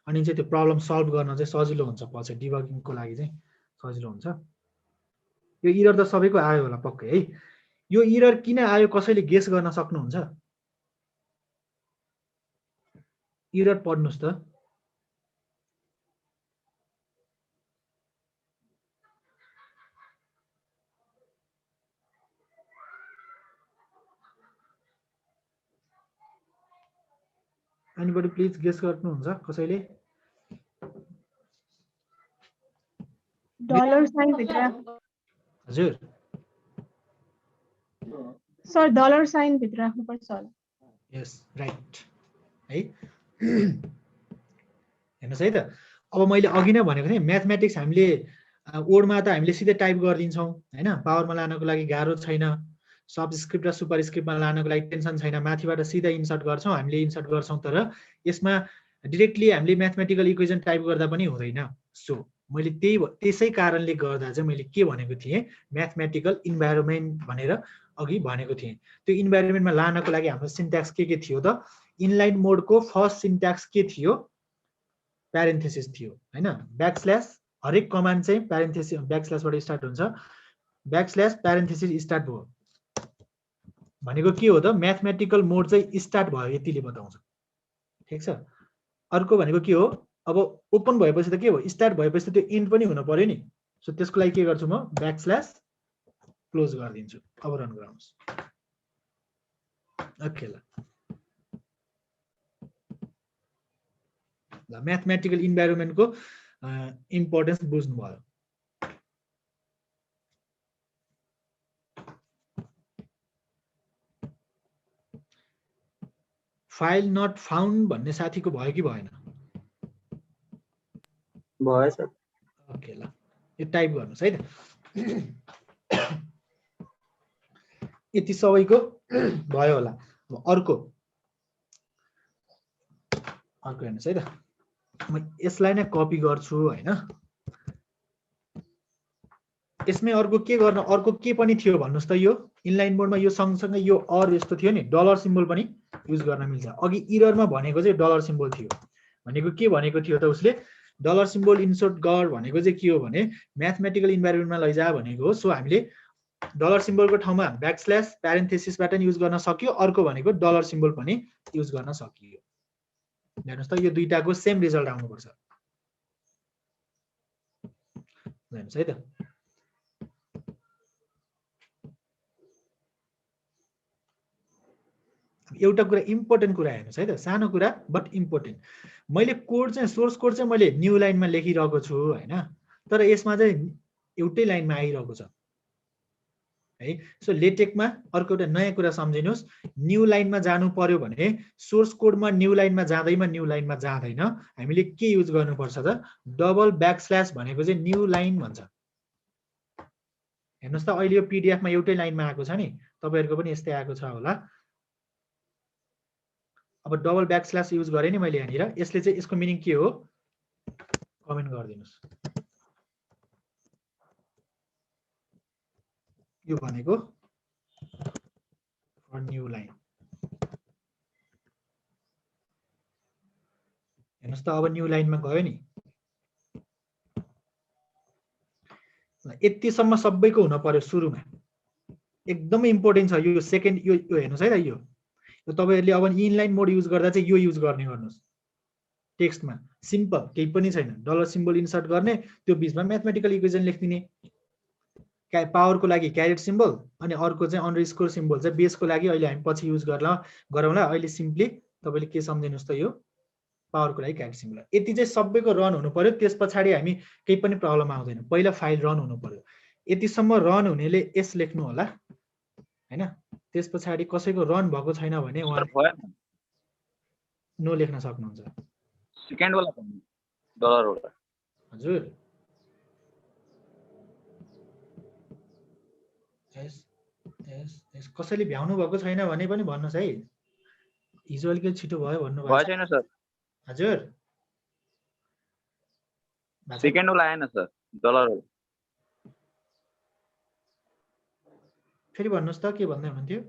अनि चाहिँ त्यो प्रब्लम सल्भ गर्न चाहिँ सजिलो हुन्छ, पछि डिबगिङको लागि चाहिँ सजिलो हुन्छ। यो इरर त सबैको आयो होला पक्कै है। यो इरर किन आयो कसैले गेस गर्न सक्नुहुन्छ? इरर पढ्नुहोस् त। एनीबडी प्लिज गेस गर्नुहुन्छ कसैले? डलर साइन भित्र। हजुर सर डलर साइन भित्र राख्नुपर्छ होला। यस राइट है। हेर्नुहोस् है त, अब मैले अघि नै भनेको थिएँ म्याथमेटिक्स हामीले वर्डमा त हामीले सिधै टाइप गरिदिन्छौँ होइन, पावरमा लानको लागि गाह्रो छैन, सबस्क्रिप्ट र सुपरस्क्रिप्टमा लानको लागि टेन्सन छैन, माथिबाट सिधै इन्सर्ट गर्छौँ हामीले इन्सर्ट गर्छौँ। तर यसमा डिरेक्टली हामीले म्याथमेटिकल इक्वेसन टाइप गर्दा पनि हुँदैन। सो मैले त्यसै कारणले गर्दा चाहिँ मैले के भनेको थिएँ, म्याथमेटिकल इन्भाइरोमेन्ट भनेर अघि भनेको थिएँ। त्यो इन्भाइरोमेन्टमा लानको लागि हाम्रो सिन्ट्याक्स के थियो त, इनलाइन मोडको फर्स्ट सिन्ट्याक्स के थियो, प्यारेन्थेसिस थियो होइन। ब्याकस्ल्यास हरेक कमान्ड चाहिँ प्यारेन्थेसिस ब्याकस्ल्यासबाट स्टार्ट हुन्छ, ब्याकस्ल्यास प्यारेन्थेसिस स्टार्ट भयो भनेको के हो त, म्याथमेटिकल मोड चाहिँ स्टार्ट भयो यतिले बताउँछ। ठिक छ। अर्को भनेको के हो, अब ओपन भएपछि त के हो, स्टार्ट भएपछि त त्यो इन्ड पनि हुनु पर्यो नि। सो त्यसको लागि के गर्छु म, ब्याकस्ल्यास क्लोज गरिदिन्छु। अब रन गराउनुहोस्। ओके ल, म्याथमेटिकल इन्भाइरोमेन्टको इम्पोर्टेन्स बुझ्नुभयो। फाइल नट फाउन्ड भन्ने साथीको भयो कि भएन? भयो सर। ओके ल, यो टाइप गर्नुहोस् है त। यति सबैको भयो होला। अर्को हेर्नुहोस् है त, म यसलाई नै कपी गर्छु होइन। यसमै अर्को के गर्न, अर्को के पनि थियो भन्नुहोस् त, यो इनलाइन मोडमा यो सँगसँगै यो अर यस्तो थियो नि, डलर सिम्बल पनि युज गर्न मिल्छ। अघि इररमा भनेको चाहिँ डलर सिम्बल थियो, भनेको के भनेको थियो त उसले, डलर सिम्बल इन्सर्ट गर भनेको चाहिँ के हो भने म्याथमेटिकल इन्भाइरोमेन्टमा लैजा भनेको हो। सो हामीले डलर सिम्बलको ठाउँमा ब्याकस्ल्यास प्यारेन्थेसिसबाट युज गर्न सक्यो, अर्को भनेको डलर सिम्बल पनि युज गर्न सकियो। हेर्नुहोस् त, यो दुईटाको सेम रिजल्ट आउनुपर्छ। हेर्नुहोस् है त, एउटा कुरा इम्पोर्टेन्ट कुरा हेर्नुहोस् है त, सानो कुरा बट इम्पोर्टेन्ट। मैले कोड चाहिँ सोर्स कोड चाहिँ मैले न्यू लाइनमा लेखिरहेको छु होइन, तर यसमा चाहिँ एउटै लाइनमा आइरहेको छ है। सो लेटेकमा अर्को एउटा नयाँ कुरा सम्झिनुहोस्, न्यू लाइनमा जानु पर्यो भने सोर्स कोडमा न्यू लाइनमा जाँदैन, हामीले के युज गर्नुपर्छ त, डबल ब्याकस्ल्यास भनेको चाहिँ न्यू लाइन भन्छ। हेर्नुहोस् त, अहिले यो पिडिएफमा एउटै लाइनमा आएको छ नि, तपाईँहरूको पनि यस्तै आएको छ होला। अब डबल ब्याकस्ल्यास युज गरेँ नि मैले यहाँनिर, यसले चाहिँ यसको मिनिङ के हो कमेन्ट गरिदिनुहोस्। यो भनेको फर न्यू लाइन। हेर्नुहोस् त, अब न्यू लाइनमा गयो नि। यतिसम्म सबैको हुन पर्यो सुरुमा, एकदमै इम्पोर्टेन्ट छ यो सेकेन्ड। यो हेर्नुहोस् है त, यो तपाईँहरूले अब इनलाइन मोड युज गर्दा चाहिँ यो युज गर्ने गर्नुहोस्। टेक्स्टमा सिम्पल केही पनि छैन, डलर सिम्बल इन्सर्ट गर्ने, त्यो बिचमा म्याथमेटिकल इक्वेसन लेखिदिने, पावरको लागि क्यारेट सिम्बल, अनि अर्को चाहिँ अन्डरस्कोर सिम्बल चाहिँ बेसको लागि अहिले हामी पछि युज गरौँला। अहिले सिम्पली तपाईँले के सम्झिनुहोस् त, यो पावरको लागि क्यारेट सिम्बल। यति चाहिँ सबैको रन हुनु पर्यो, त्यस पछाडि हामी केही पनि प्रब्लम आउँदैन, पहिला फाइल रन हुनु पर्यो। यतिसम्म रन हुनेले यस लेख्नु होला होइन, त्यस पछाडि कसैको रन भएको छैन भने उहाँ नो लेख्न सक्नुहुन्छ। सेकेन्ड वाला डलर वाला हजुर, यस कसैले भ्याउनु भएको छैन भने पनि भन्नुहोस् है, हिजो अलिकति छिटो भयो भन्नुभएको छैन सर। हजुर, सेकेन्ड वाला आएन सर, डलर वाला। फेरि भन्नुहोस् त, के भन्दै हुनुहुन्थ्यो?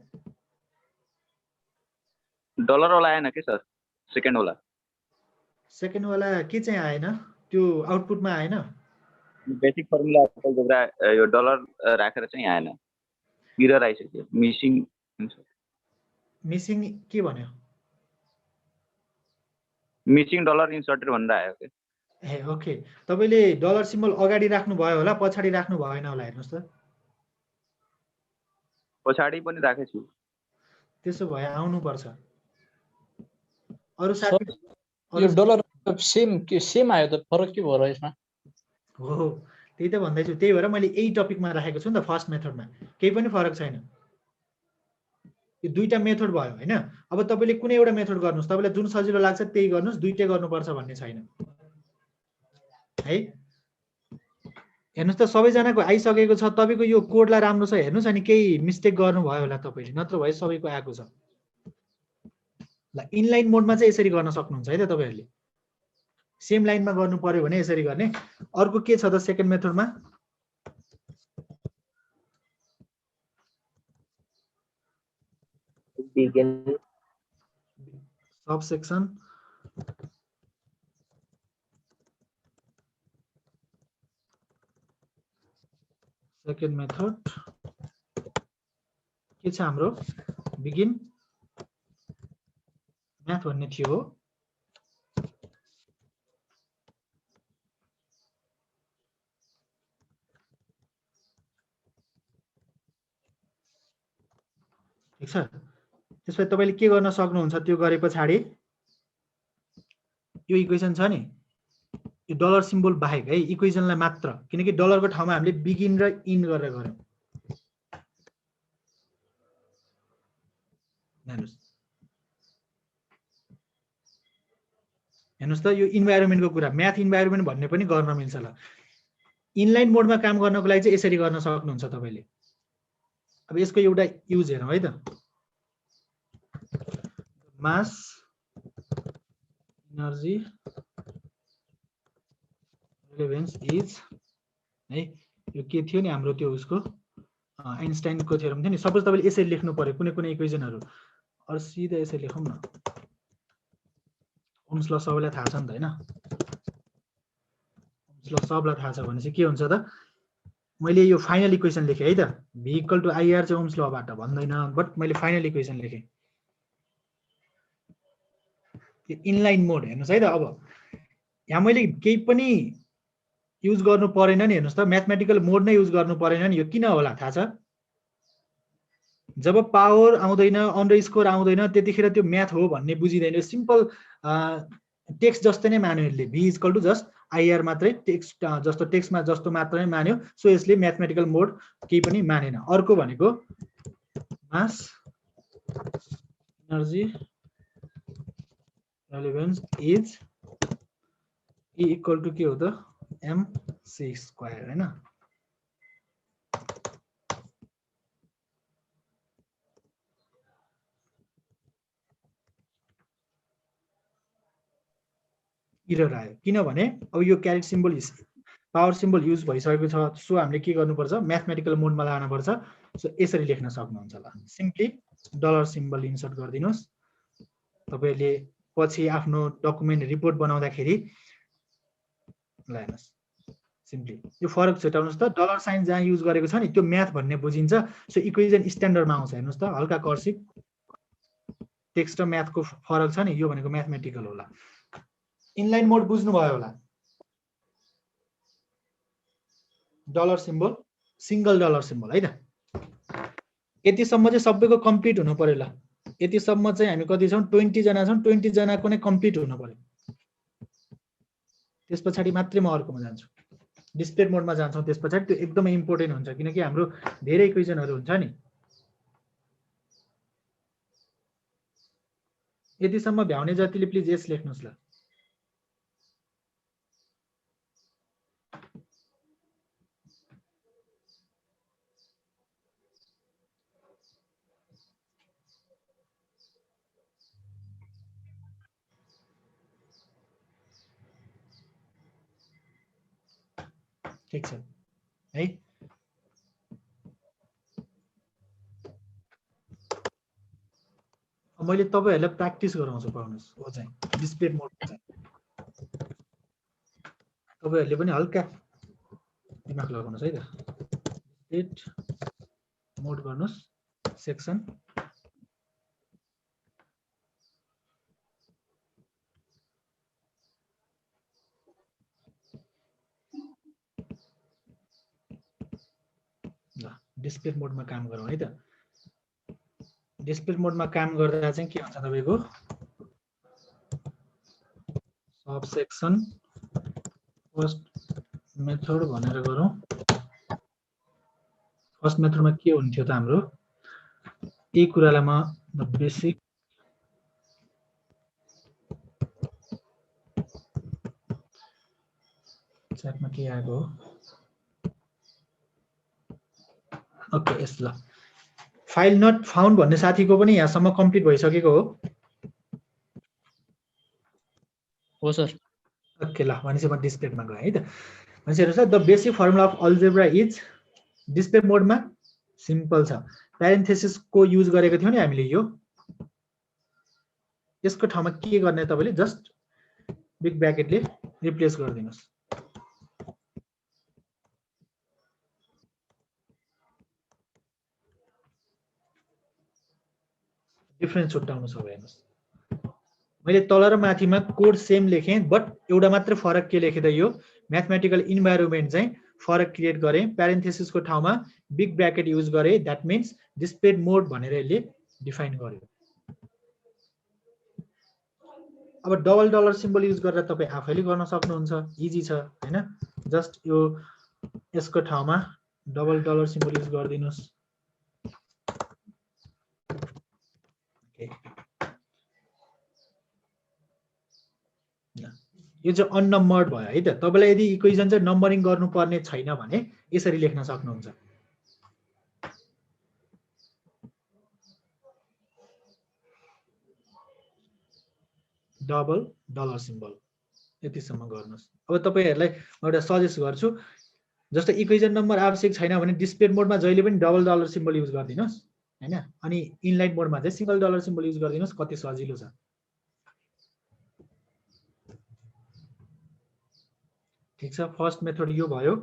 डलर वाला आएन के सर, सेकेन्ड वाला के चाहिँ आएन, त्यो आउटपुटमा आएन। बेसिक फर्मुला अलजेब्रा यो डलर राखेर चाहिँ आएन, एरर आइसक्यो, मिसिङ के भन्यो, मिसिङ डलर इन्सर्टेड भनेर आयो के। ए ओके, तपाईँले डलर सिम्बल अगाडि राख्नु भयो होला, पछाडि राख्नु भएन होला। हेर्नुहोस् त, पछाडि पनि राखेको छु। त्यसो भए आउनुपर्छ। अरू साथी यो डलर सेम आयो त, फरक के भयो र यसमा? हो त्यही त भन्दैछु, त्यही भएर मैले यही टपिकमा राखेको छु नि त, फर्स्ट मेथडमा केही पनि फरक छैन। यो दुईटा मेथड भयो हैन। अब तपाईले कुनै एउटा मेथड गर्नुस्, तपाईलाई जुन सजिलो लाग्छ त्यही गर्नुस्, दुईटै गर्नुपर्छ भन्ने छैन है। हेर्नुस् त सबैजनाको आइसकेको छ, तपाईको यो कोडलाई राम्रो छ हेर्नुस्, अनि केही मिस्टेक गर्नुभयो होला तपाईले, नत्र भए सबैको आएको छ। ल इनलाइन मोडमा चाहिँ यसरी गर्न सक्नुहुन्छ है त तपाईहरुले। सेम लाइनमा गर्नु पर्यो भने यसरी गर्ने। अर्को के छ त second मेथडमा begin subsection second method के छ हाम्रो बिगिन म्याथ भन्ने थियो। ठीक छ। त्यसपछि तपाईले के गर्न सक्नुहुन्छ त्यो गरे पछाडी यो इक्वेसन छ नि, यो डलर सिम्बल बाहेक है इक्वेसनलाई मात्र, किनकि डलरको ठाउँमा हामीले बिगिन र इन गरेर गर्यौं। हेर्नुस् त यो इन्भाइरोमेन्टको कुरा, म्याथ इन्भाइरोमेन्ट भन्ने पनि गर्न मिल्छ। ल इनलाइन मोडमा काम गर्नको लागि चाहिँ यसरी गर्न सक्नुहुन्छ तपाईले। अब यसको एउटा युज हेरौँ है त। मास एनर्जी रेलेभेन्स इज है, यो के थियो नि हाम्रो त्यो उसको आइन्स्टाइनको थ्योरम थियो नि। सपोज तपाईले यसरी लेख्नु पर्यो कुनै कुनै इक्वेसनहरु, अरु सिधा यसरी लेखौँ न। ओम्स ल सबैलाई थाहा छ नि त हैन। ओम्स ल सबैलाई थाहा छ भने चाहिँ के हुन्छ त, मैले यो फाइनल इक्वेसन लेखेँ है त, v इक्वल टु आइआर चाहिँ ओम्स लबाट भन्दैन, बट मैले फाइनल इक्वेसन लेखेँ। इनलाइन मोड हेर्नुस् है त। अब यहाँ मैले केही पनि युज गर्नु परेन नि, हेर्नुस् त म्याथमेटिकल मोड नै युज गर्नु परेन नि। यो किन होला थाहा छ? जब पावर आउँदैन, अन्डरस्कोर आउँदैन, त्यतिखेर त्यो म्याथ हो भन्ने बुझिदैन। सिम्पल टेक्स्ट जस्तै नै मान्यो यसले, v equal to just IR मात्रै, टेक्स्ट जस्तो टेक्स्टमा जस्तो मात्रै मान्यो। सो यसले म्याथमेटिकल मोड केही पनि मानेन। अर्को भनेको mass energy relevance is E equal to के हो त mc स्क्वायर हैन। इरर आयो किनभने अब यो carrot symbol power symbol use भइसकेको छ। सो हामीले के गर्नुपर्छ, म्याथमेटिकल मोडमा लानुपर्छ। सो यसरी लेख्न सक्नुहुन्छ। ल सिम्पली डलर सिम्बल इन्सर्ट गरिदिनुस्। तपाईले पछि आफ्नो डकुमेन्ट रिपोर्ट बनाउँदाखेरि ल हेर्नुस् सिम्पली यो फरक छुटाउनुस् त। डलर साइन जहाँ युज गरेको छ नि त्यो म्याथ भन्ने बुझिन्छ। सो इक्वेसन स्ट्यान्डर्डमा आउँछ। हेर्नुस् त हल्का कर्सिभ टेक्स्ट र म्याथको फरक छ नि, यो भनेको म्याथमेटिकल होला। इनलाइन मोड बुझ्नु भयो होला। Dollar symbol single dollar symbol है त। यतिसम्म चाहिँ सबैको कम्प्लिट हुनु पर्यो। ल यतिसम्म चाहिँ हामी कति छौँ, 20 जना छौँ। 20 जनाको नै कम्प्लिट हुनु पर्यो। त्यस पछाडि मात्रै म अर्कोमा जान्छु, डिस्प्ले मोडमा जान्छौँ। त्यस पछाडि त्यो एकदमै इम्पोर्टेन्ट हुन्छ, किनकि हाम्रो धेरै इक्वेसनहरु हुन्छ नि। यतिसम्म भ्याउने जतिले प्लिज यस लेख्नुस्। ल ठीक छ है। मैले तपाईहरुलाई प्र्याक्टिस गराउँछु, पाउनुस् हो चाहिँ डिस्प्ले मोड चाहिँ। तपाईहरुले पनि हल्का दिमाग लगाउनुस् है त। डिस्प्ले मोड गर्नुस्, सेक्सन ल डिस्प्ले मोडमा काम गरौँ है त। डिस्प्ले मोडमा काम गर्दा चाहिँ के हुन्छ तपाईको, सब सेक्सन फर्स्ट मेथड भनेर गरौँ। फर्स्ट मेथडमा के हुन्थ्यो त हाम्रो, यही कुरालाई म द बेसिक च्याटमा के आएको हो ओके यस ल फाइल नट फाउन्ड भन्ने साथीको पनि यहाँसम्म कम्प्लिट भइसकेको हो हो सर ओके ल भनेपछि म डिस्प्लेमा गएँ है त भनेपछि हेर्नुहोस् the basic formula of algebra is display मोडमा सिम्पल छ प्यारेन्थेसिसको युज गरेको थियौँ नि हामीले यो यसको ठाउँमा के गर्ने तपाईले जस्ट बिग ब्र्याकेटले रिप्लेस गरिदिनुस् डिफरेन्स छुट्याउनु छ हेर्नुहोस् मैले तल र माथिमा कोड सेम लेखेँ बट एउटा मात्र फरक के लेखेँ त यो म्याथमेटिकल इन्भाइरोमेन्ट चाहिँ फरक क्रिएट गरेँ प्यारेन्थेसिसको ठाउँमा बिग ब्र्याकेट युज गरेँ द्याट मिन्स डिस्प्ले मोड भनेर यसले डिफाइन गर्यो अब डबल डलर सिम्बल युज गरेर तपाईँ आफैले गर्न सक्नुहुन्छ इजी छ हैन जस्ट यो यसको ठाउँमा डबल डलर सिम्बल युज गरिदिनुस् यो चाहिँ अननम्बर्ड भयो है त तपाईलाई यदि इक्वेसन चाहिँ नम्बरिङ गर्नुपर्ने छैन भने यसरी लेख्न सक्नुहुन्छ डबल डलर सिम्बल यतिसम्म गर्नुस् अब तपाईहरुलाई म एउटा सजेस्ट गर्छु जस्तो इक्वेसन नम्बर आवश्यक छैन भने डिस्प्ले मोडमा जहिले पनि डबल डलर सिम्बल युज गर्दिनुस् हैन अनि इनलाइन मोडमा चाहिँ सिंगल डलर सिम्बल युज गर्दिनुस् कति सजिलो छ ठीक छ फर्स्ट मेथड यो भयो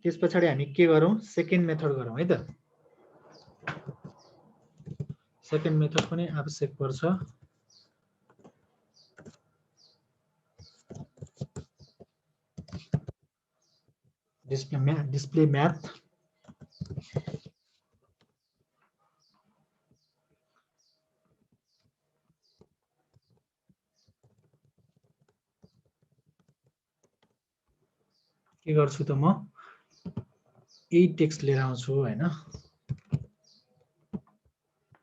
त्यसपछि हामी के गरौँ सेकेन्ड मेथड गरौँ है त सेकेन्ड मेथड पनि आवश्यक पर्छ डिस्प्ले म्याथ के गर्छु त म यही टेक्स्ट लिएर आउँछु हैन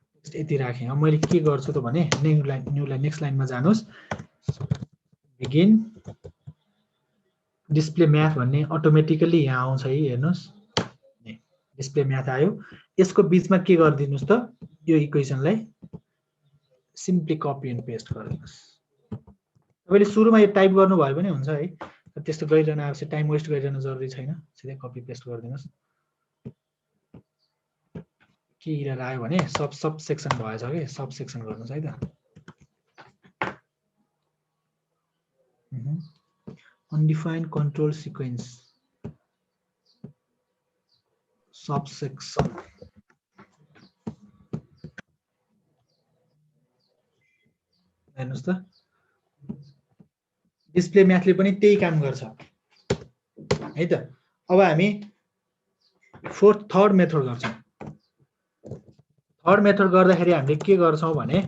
टेक्स्ट यति राखेँ अब मैले के गर्छु त भने न्यू लाइन नेक्स्ट लाइनमा जानुस् बिगिन डिस्प्ले म्याथ भन्ने अटोमेटिकली यहाँ आउँछ है हेर्नुस् डिस्प्ले म्याथ आयो यसको बीचमा के गर्दिनुस् त यो इक्वेसनलाई सिम्पली कपी एन्ड पेस्ट गरिदिनुस् तपाईले सुरुमा यो टाइप गर्नु भयो भने हुन्छ है त्यस्तो गरिरहन आवश्यक टाइम वेस्ट गरिरहन जरुरी छैन सिधै कपी पेस्ट गरिदिनुस् के इरर आयो भने सब सेक्सन भएछ के सब सेक्सन गर्नुस् है त undefined control sequence subsection हेर्नुस् त डिस्प्ले म्याथले पनि त्यही काम गर्छ है त अब हामी थर्ड मेथड गर्छौं थर्ड मेथड गर्दाखेरि हामीले के गर्छौं भने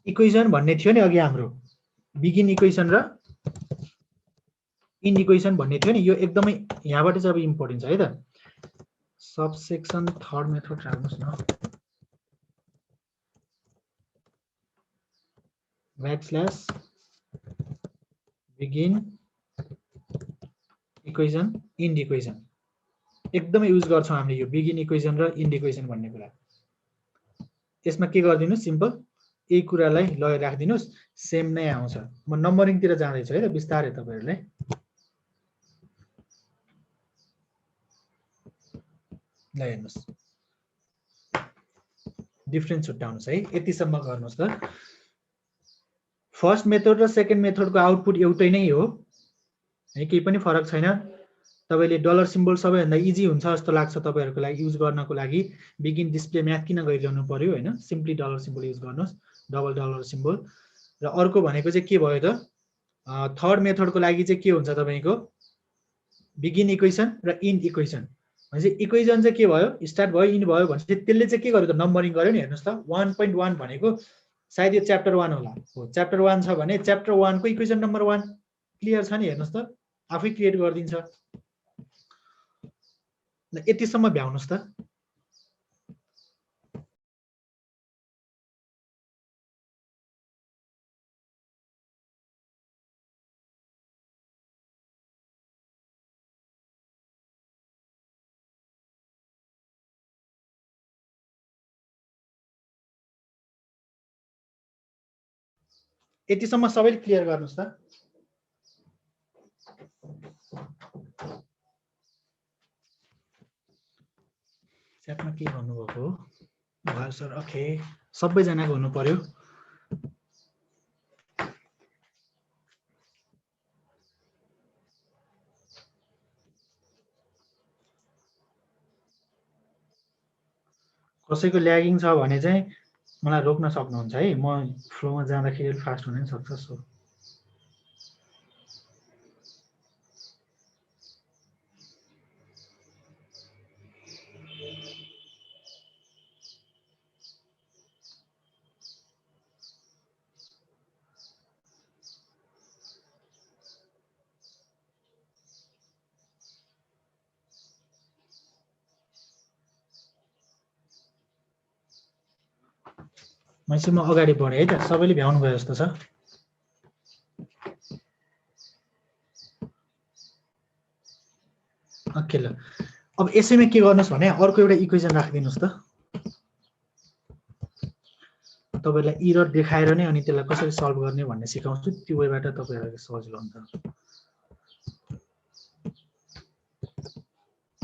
इक्वेसन भन्ने थियो नि अघि हाम्रो बिगिन इक्वेसन र इन्ड इक्वेसन भन्ने थियो नि यो एकदमै यहाँबाट चाहिँ अब इम्पोर्टेन्ट छ है त सबसेक्सन थर्ड मेथड राख्नुस् न ब्याकस्ल्याश बिगिन इक्वेसन इन्ड इक्वेसन एकदमै युज गर्छौं हामीले यो बिगिन इक्वेसन र इन्ड इक्वेसन भन्ने कुरा यसमा के गर्दिनु सिम्पल यही कुरालाई लगेर राख्दिनुस् सेम नै आउँछ म नम्बरिङ तिर जाँदै छु है त बिस्तारै तपाईहरुले ल हेर्नुस् डिफरेन्स छुट्याउनुस् है यतिसम्म गर्नुस् त फर्स्ट मेथड र सेकेन्ड मेथडको आउटपुट एउटै नै हो है केही पनि फरक छैन तपाईले डलर सिम्बल सबैभन्दा इजी हुन्छ जस्तो लाग्छ तपाईहरुको लागि युज गर्नको लागि बिगिन डिस्प्ले म्याथ किन गरिरहनु पर्यो हैन सिम्पली डलर सिम्बल युज गर्नुस् डबल डलर सिम्बल र अर्को भनेको चाहिँ के भयो त थर्ड मेथडको लागि चाहिँ के हुन्छ तपाईको बिगिन इक्वेसन र इन्ड इक्वेसन भनेपछि इक्वेसन चाहिँ के भयो स्टार्ट भयो इन्ड भयो भनेपछि त्यसले चाहिँ के गर्यो त नम्बरिङ गर्यो नि हेर्नुस् त 1.1 भनेको सायद यो च्याप्टर 1 होला हो च्याप्टर 1 छ भने च्याप्टर 1 को इक्वेसन नम्बर 1 क्लियर छ नि हेर्नुस् त आफै क्रिएट गर्दिन्छ ल यतिसम्म भ्याउनुस् त यतिसम्म सबैले क्लियर गर्नुस् त। च्याटमा के भन्नुभएको हो सर? ओके, सबैजनाको हुनु पर्यो। कसैको ल्यागिङ छ भने चाहिँ मलाई रोक्न सक्नुहुन्छ है, म फ्लोमा जाँदाखेरि फास्ट हुन सक्छ। सो म अगाडि बढेँ है त, सबैले भ्याउनु भयो जस्तो छ। ओके ल, अब यसैमा के गर्नुहोस् भने अर्को एउटा इक्वेसन राखिदिनुहोस् त। तपाईँलाई इरर देखाएर नै अनि त्यसलाई कसरी सल्भ गर्ने भन्ने सिकाउँछु, त्यो वेबाट तपाईँहरूलाई सजिलो हुन्छ।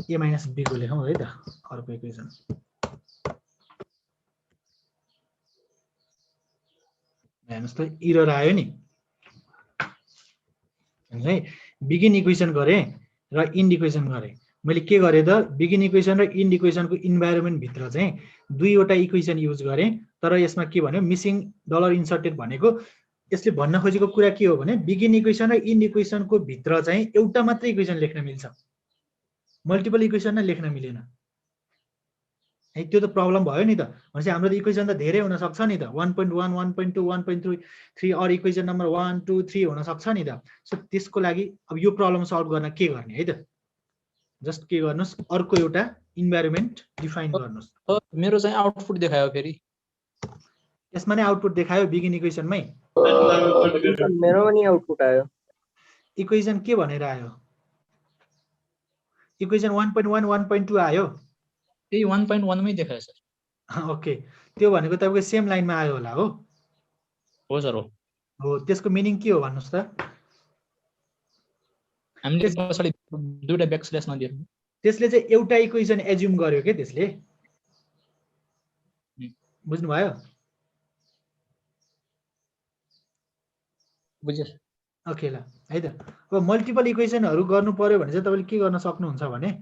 ए माइनस बी को लेखौँ है त अर्को इक्वेसन। हेर्नुहोस् त इरर आयो नि है, बिगिन इक्वेसन गरेँ र इन्ड इक्वेसन गरेँ। मैले के गरेँ त, बिगिन इक्वेसन र इन्ड इक्वेसनको इन्भाइरोमेन्ट भित्र चाहिँ दुईवटा इक्वेसन युज गरेँ, तर यसमा के भन्यो मिसिङ डलर इन्सर्टेड भनेको यसले भन्न खोजेको कुरा के हो भने बिगिन इक्वेसन र इन्ड इक्वेसनको भित्र चाहिँ एउटा मात्रै इक्वेसन लेख्न मिल्छ, मल्टिपल इक्वेसन नै लेख्न मिलेन है। त्यो त प्रब्लम भयो नि त। भनेपछि हाम्रो इक्वेसन त धेरै हुन सक्छ नि त, 1.1 1.2 1.3 अर इक्वेसन नम्बर 1 2 3 हुन सक्छ नि त। सो त्यसको लागि अब यो प्रब्लम सल्भ गर्न के गर्ने है त, जस्ट के गर्नुस् अर्को एउटा इन्भाइरोमेन्ट डिफाइन गर्नुस्। मेरो चाहिँ आउटपुट देखायो फेरि, यसमा नै आउटपुट देखायो बिगिन इक्वेसनमै। मेरो पनि आउटपुट आयो। इक्वेसन के भनेर आयो? इक्वेसन 1.1 1.2 आयो। त्यही 1.1 मै देखायो सर। ओके, त्यो भनेको तपाईँको सेम लाइनमा आयो होला हो? हो सर, हो। त्यसको मिनिङ के हो भन्नुहोस् त? हामीले पछाडि दुईटा ब्याकस्ल्यास नदियो। त्यसले चाहिँ एउटा इक्वेसन एज्युम गर्यो के त्यसले, बुझ्नुभयो? बुझ्यो। ओके ल है त। अब मल्टिपल इक्वेसनहरू गर्नु पर्यो भने चाहिँ तपाईँले के गर्न सक्नुहुन्छ भने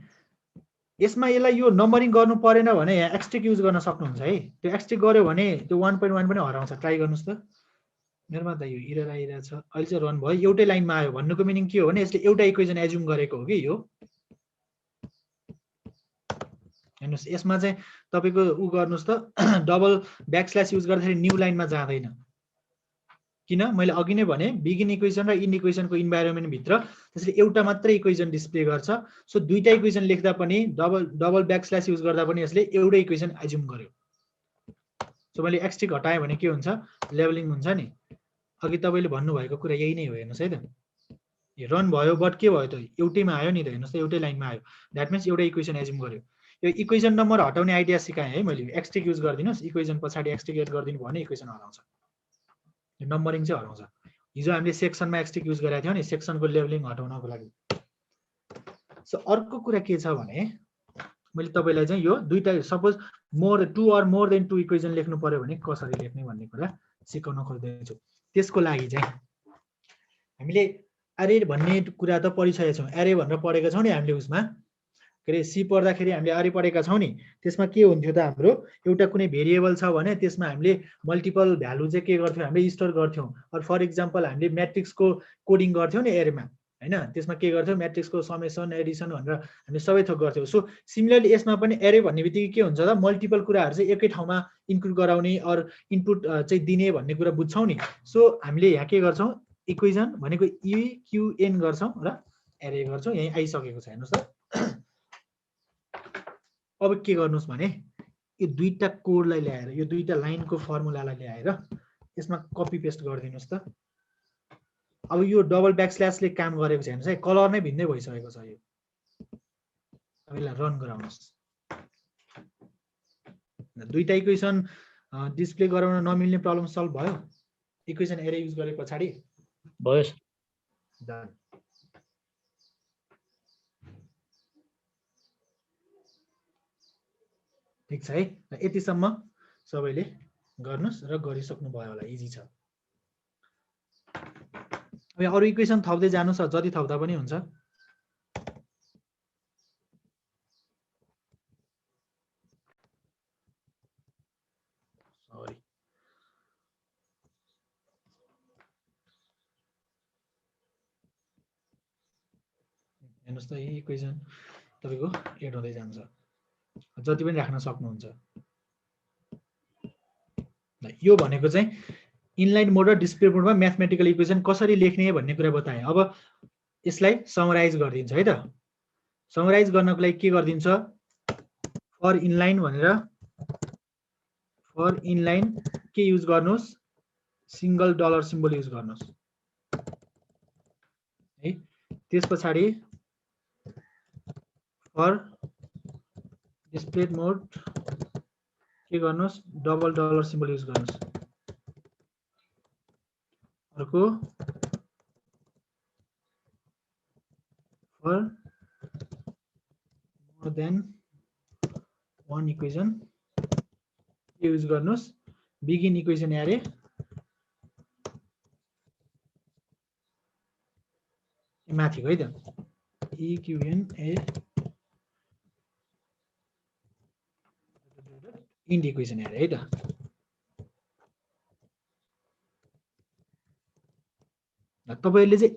यसमा यसलाई यो नम्बरिङ गर्नु परेन भने यहाँ एक्सट्रिक युज गर्न सक्नुहुन्छ है। त्यो एक्सट्रिक गर्यो भने त्यो 1.1 पनि हराउँछ। ट्राई गर्नुहोस् त। मेरोमा त यो इरर आइरहेछ, अहिले चाहिँ रन भयो, एउटै लाइनमा आयो। भन्नुको मिनिङ के हो भने यसले एउटा इक्वेसन एज्युम गरेको हो कि यो। हेर्नुहोस् यसमा चाहिँ तपाईँको उ गर्नुहोस् त, डबल ब्याकस्ल्यास युज गर्दाखेरि न्यू लाइनमा जाँदैन। किन? मैले अघि नै भने बिगिन इक्वेसन र इन्ड इक्वेसनको इन्भाइरोमेन्ट भित्र त्यसले एउटा मात्रै इक्वेसन डिस्प्ले गर्छ। सो दुईटा इक्वेसन लेख्दा पनि डबल ब्याकस्ल्यास युज गर्दा पनि यसले एउटै इक्वेसन एज्युम गर्यो। सो मैले एक्सट्रिक हटाएँ भने के हुन्छ, लेभलिङ हुन्छ नि। अघि तपाईँले भन्नुभएको कुरा यही नै हो। हेर्नुहोस् है त, रन भयो बट के भयो त एउटैमा आयो नि त। हेर्नुहोस् त एउटै लाइनमा आयो, द्याट मिन्स एउटै इक्वेसन एज्युम गर्यो। यो इक्वेसन नम्बर हटाउने आइडिया सिकाएँ है मैले। एक्सट्रिक युज गरिदिनुहोस्, इक्वेसन पछाडि एक्सट्रिक एड गरिदिनु भयो भने इक्वेसन हराउँछ, नम्बरिङ चाहिँ हराउँछ। हिजो हामीले सेक्सनमा एक्सट्रिक युज गरेका थियौँ नि सेक्सनको लेभलिङ हटाउनको लागि। सो अर्को कुरा के छ भने मैले तपाईँलाई चाहिँ यो दुईटा suppose two or more than two equation लेख्नु पर्यो भने कसरी लेख्ने भन्ने कुरा सिकाउन खोज्दैछु। त्यसको लागि चाहिँ हामीले एरे भन्ने कुरा त पढिसकेका छौँ। एरे भनेर पढेका छौँ नि हामीले उसमा, के अरे सी पढ्दाखेरि हामीले एरे पढेका छौँ नि। त्यसमा के हुन्थ्यो त हाम्रो एउटा कुनै भेरिएबल छ भने त्यसमा हामीले मल्टिपल भ्यालु चाहिँ के गर्थ्यौँ हामीले स्टोर गर्थ्यौँ। अर फर इक्जाम्पल हामीले म्याट्रिक्सको कोडिङ गर्थ्यौँ नि एरेमा हैन, त्यसमा के गर्थ्यौँ म्याट्रिक्सको समेसन एडिसन भनेर हामीले सबै थोक गर्थ्यौँ। सो सिमिलरली यसमा पनि एरे भन्ने बित्तिकै के हुन्छ त मल्टिपल कुराहरू चाहिँ एकै ठाउँमा इन्क्लुड गराउने अर इनपुट चाहिँ दिने भन्ने कुरा बुझ्छौँ नि। सो हामीले यहाँ के गर्छौँ, इक्वेसन भनेको इक्युएन गर्छौँ र एरे गर्छौँ। यहीँ आइसकेको छ हेर्नुहोस् त। अब के गर्नुहोस् भने यो दुईटा कोडलाई ल्याएर यो दुईटा लाइनको फर्मुलालाई ल्याएर यसमा कपी पेस्ट गरिदिनुहोस् त। अब यो डबल ब्याकस्ल्यासले काम गरेको छ हेर्नुहोस् है, कलर नै भिन्दै भइसकेको छ यो। अब यसलाई रन गराउनुहोस्। दुईटा इक्वेसन डिस्प्ले गराउन नमिल्ने प्रब्लम सल्भ भयो। इक्वेसन एरे युज गरे पछाडि भयो डन। ठिक छ है, यतिसम्म सबैले गर्नुस् र गरिसक्नु भयो होला, इजी छ। अब अरू इक्वेसन थप्दै जानुस्, जति थप्दा पनि हुन्छ। सरी हेर्नुहोस् त, यही इक्वेसन तपाईँको एड हुँदै जान्छ, जति पनि राख्न सक्नुहुन्छ। यो भनेको चाहिँ इनलाइन मोड र डिस्प्ले मोडमा म्याथमेटिकल इक्वेसन कसरी लेख्ने भन्ने कुरा बताएँ। अब यसलाई समराइज गरिदिन्छ है त। समराइज गर्नको लागि के गरिदिन्छ, फर इनलाइन भनेर, फर इनलाइन के युज गर्नुहोस्, सिंगल डलर सिम्बल युज गर्नुहोस् है। त्यस पछाडि फर डिस्प्ले मोड के गर्नुहोस्, डबल डलर सिम्बल युज गर्नुहोस्। अर्को for more than one equation use गर्नुहोस्, बिगिन इक्वेसन एरे माथिको है त, इक्युएनए इन्ड इक्वेसन एरे है त। तपाईहरुले चाहिँ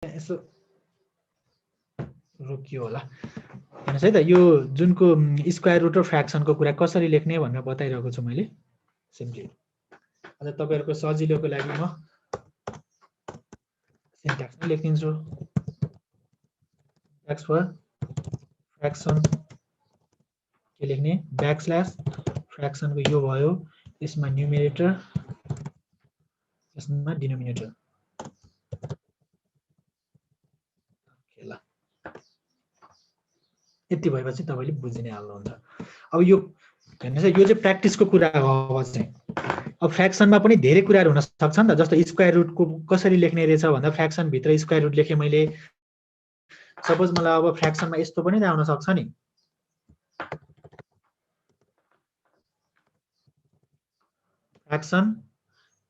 यसो रोकियो होला। हेर्नुहोस् है त, यो जुनको स्क्वायर रुट र फ्र्याक्सनको कुरा कसरी लेख्ने भनेर बताइरहेको छु मैले सिम्पली। अझ तपाईँहरूको सजिलोको लागि म सिन्ट्याक्स लेखिदिन्छु। सिन्ट्याक्स फर फ्र्याक्सन के लेख्ने, ब्याकस्ल्यास फ्र्याक्सनको यो भयो, यसमा न्युमेरेटर, यसमा डिनोमिनेटर। ल यति भएपछि तपाईँले बुझि नै हाल्नुहुन्छ। अब यो हेर्नुहोस् है, यो चाहिँ प्र्याक्टिसको कुरा हो। अब चाहिँ अब फ्र्याक्सनमा पनि धेरै कुराहरू हुन सक्छन् त, जस्तो स्क्वायर रुटको कसरी लेख्ने रहेछ भन्दा फ्र्याक्सनभित्र स्क्वायर रुट लेखेँ मैले। सपोज मलाई अब फ्र्याक्सनमा यस्तो पनि त आउन सक्छ नि, fraction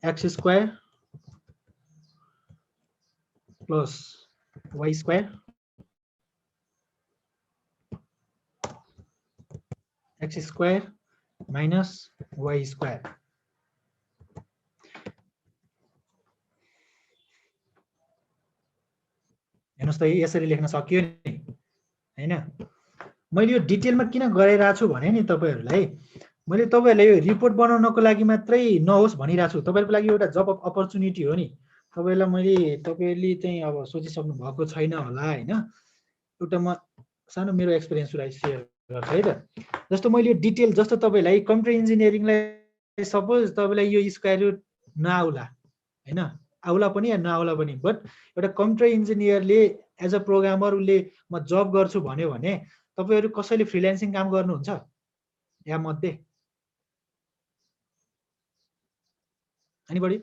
x square plus y square x square minus y square. हेर्नुहोस् त, यसरी लेख्न सकियो नि हैन। मैले यो डिटेलमा किन गराइरहेको छु भने नि तपाईँहरूलाई, मैले तपाईँहरूलाई यो रिपोर्ट बनाउनको लागि मात्रै नहोस् भनिरहेको छु, तपाईँहरूको लागि एउटा जब अपर्च्युनिटी हो नि। तपाईँहरूले चाहिँ अब सोचिसक्नु भएको छैन होला हैन। एउटा म सानो मेरो एक्सपिरियन्स सेयर गर्छु है त। जस्तो मैले यो डिटेल, जस्तो तपाईँलाई कम्प्युटर इन्जिनियरिङलाई सपोज तपाईँलाई यो स्क्वायर रुट नआउला हैन, आउला पनि या नआउला पनि, बट एउटा कम्प्युटर इन्जिनियरले एज अ प्रोग्रामर उसले म जब गर्छु भन्यो भने तपाईँहरू कसैले फ्रिल्यान्सिङ काम गर्नुहुन्छ या मध्ये एनीबडी?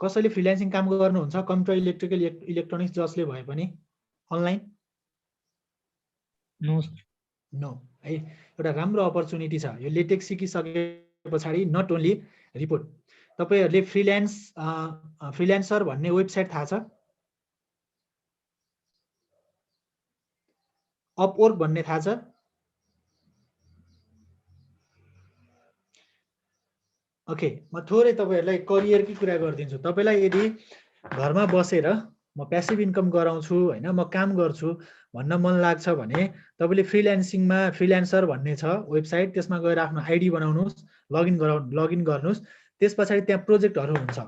कसैले फ्रिल्यान्सिङ काम गर्नुहुन्छ कम्प्युटर इलेक्ट्रिकल इलेक्ट्रोनिक्स जसले भए पनि अनलाइन? नो है। एउटा राम्रो अपर्च्युनिटी छ यो लेटेक्स सिकिसके पछाडि। नट ओन्ली रिपोर्ट, तपाईँहरूले फ्रिल्यान्सर भन्ने वेबसाइट थाहा छ? अपवर्क भन्ने थाहा छ? ओके, म थोरै तपाईँहरूलाई करियरकै कुरा गरिदिन्छु। तपाईँलाई यदि घरमा बसेर म प्यासिभ इन्कम गराउँछु हैन, म काम गर्छु भन्न मन लाग्छ भने तपाईँले फ्रिल्यान्सिङमा फ्रिल्यान्सर भन्ने छ वेबसाइट, त्यसमा गएर आफ्नो आइडी बनाउनुहोस्, लगइन गर्नुहोस्। त्यस पछाडि त्यहाँ प्रोजेक्टहरू हुन्छ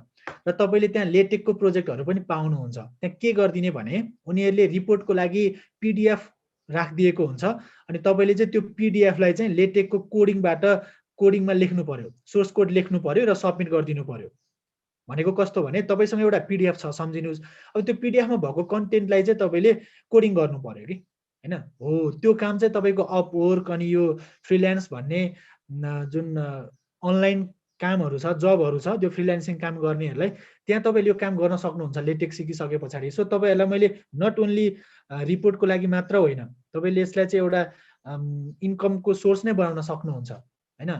र तपाईँले त्यहाँ लेटेकको प्रोजेक्टहरू पनि पाउनुहुन्छ। त्यहाँ के गरिदिने भने उनीहरूले रिपोर्टको लागि पिडिएफ राखिदिएको हुन्छ अनि तपाईँले चाहिँ त्यो पिडिएफलाई चाहिँ लेटेकको कोडिङमा लेख्नु पर्यो, सोर्स कोड लेख्नु पर्यो र सबमिट गरिदिनु पर्यो। भनेको कस्तो भने तपाईँसँग एउटा पिडिएफ छ सम्झिनुहोस्, अब त्यो पिडिएफमा भएको कन्टेन्टलाई चाहिँ तपाईँले कोडिङ गर्नु पर्यो कि हैन। हो, त्यो काम चाहिँ तपाईँको अपवर्क अनि यो फ्रिल्यान्स भन्ने जुन अनलाइन कामहरू छ, जबहरू छ, त्यो फ्रिल्यान्सिङ काम गर्नेहरूलाई त्यहाँ तपाईँले यो काम गर्न सक्नुहुन्छ लेटेक सिकिसके पछाडि। सो तपाईँहरूलाई मैले नट ओन्ली रिपोर्टको लागि मात्र होइन, तपाईँले यसलाई चाहिँ एउटा इन्कमको सोर्स नै बनाउन सक्नुहुन्छ हैन।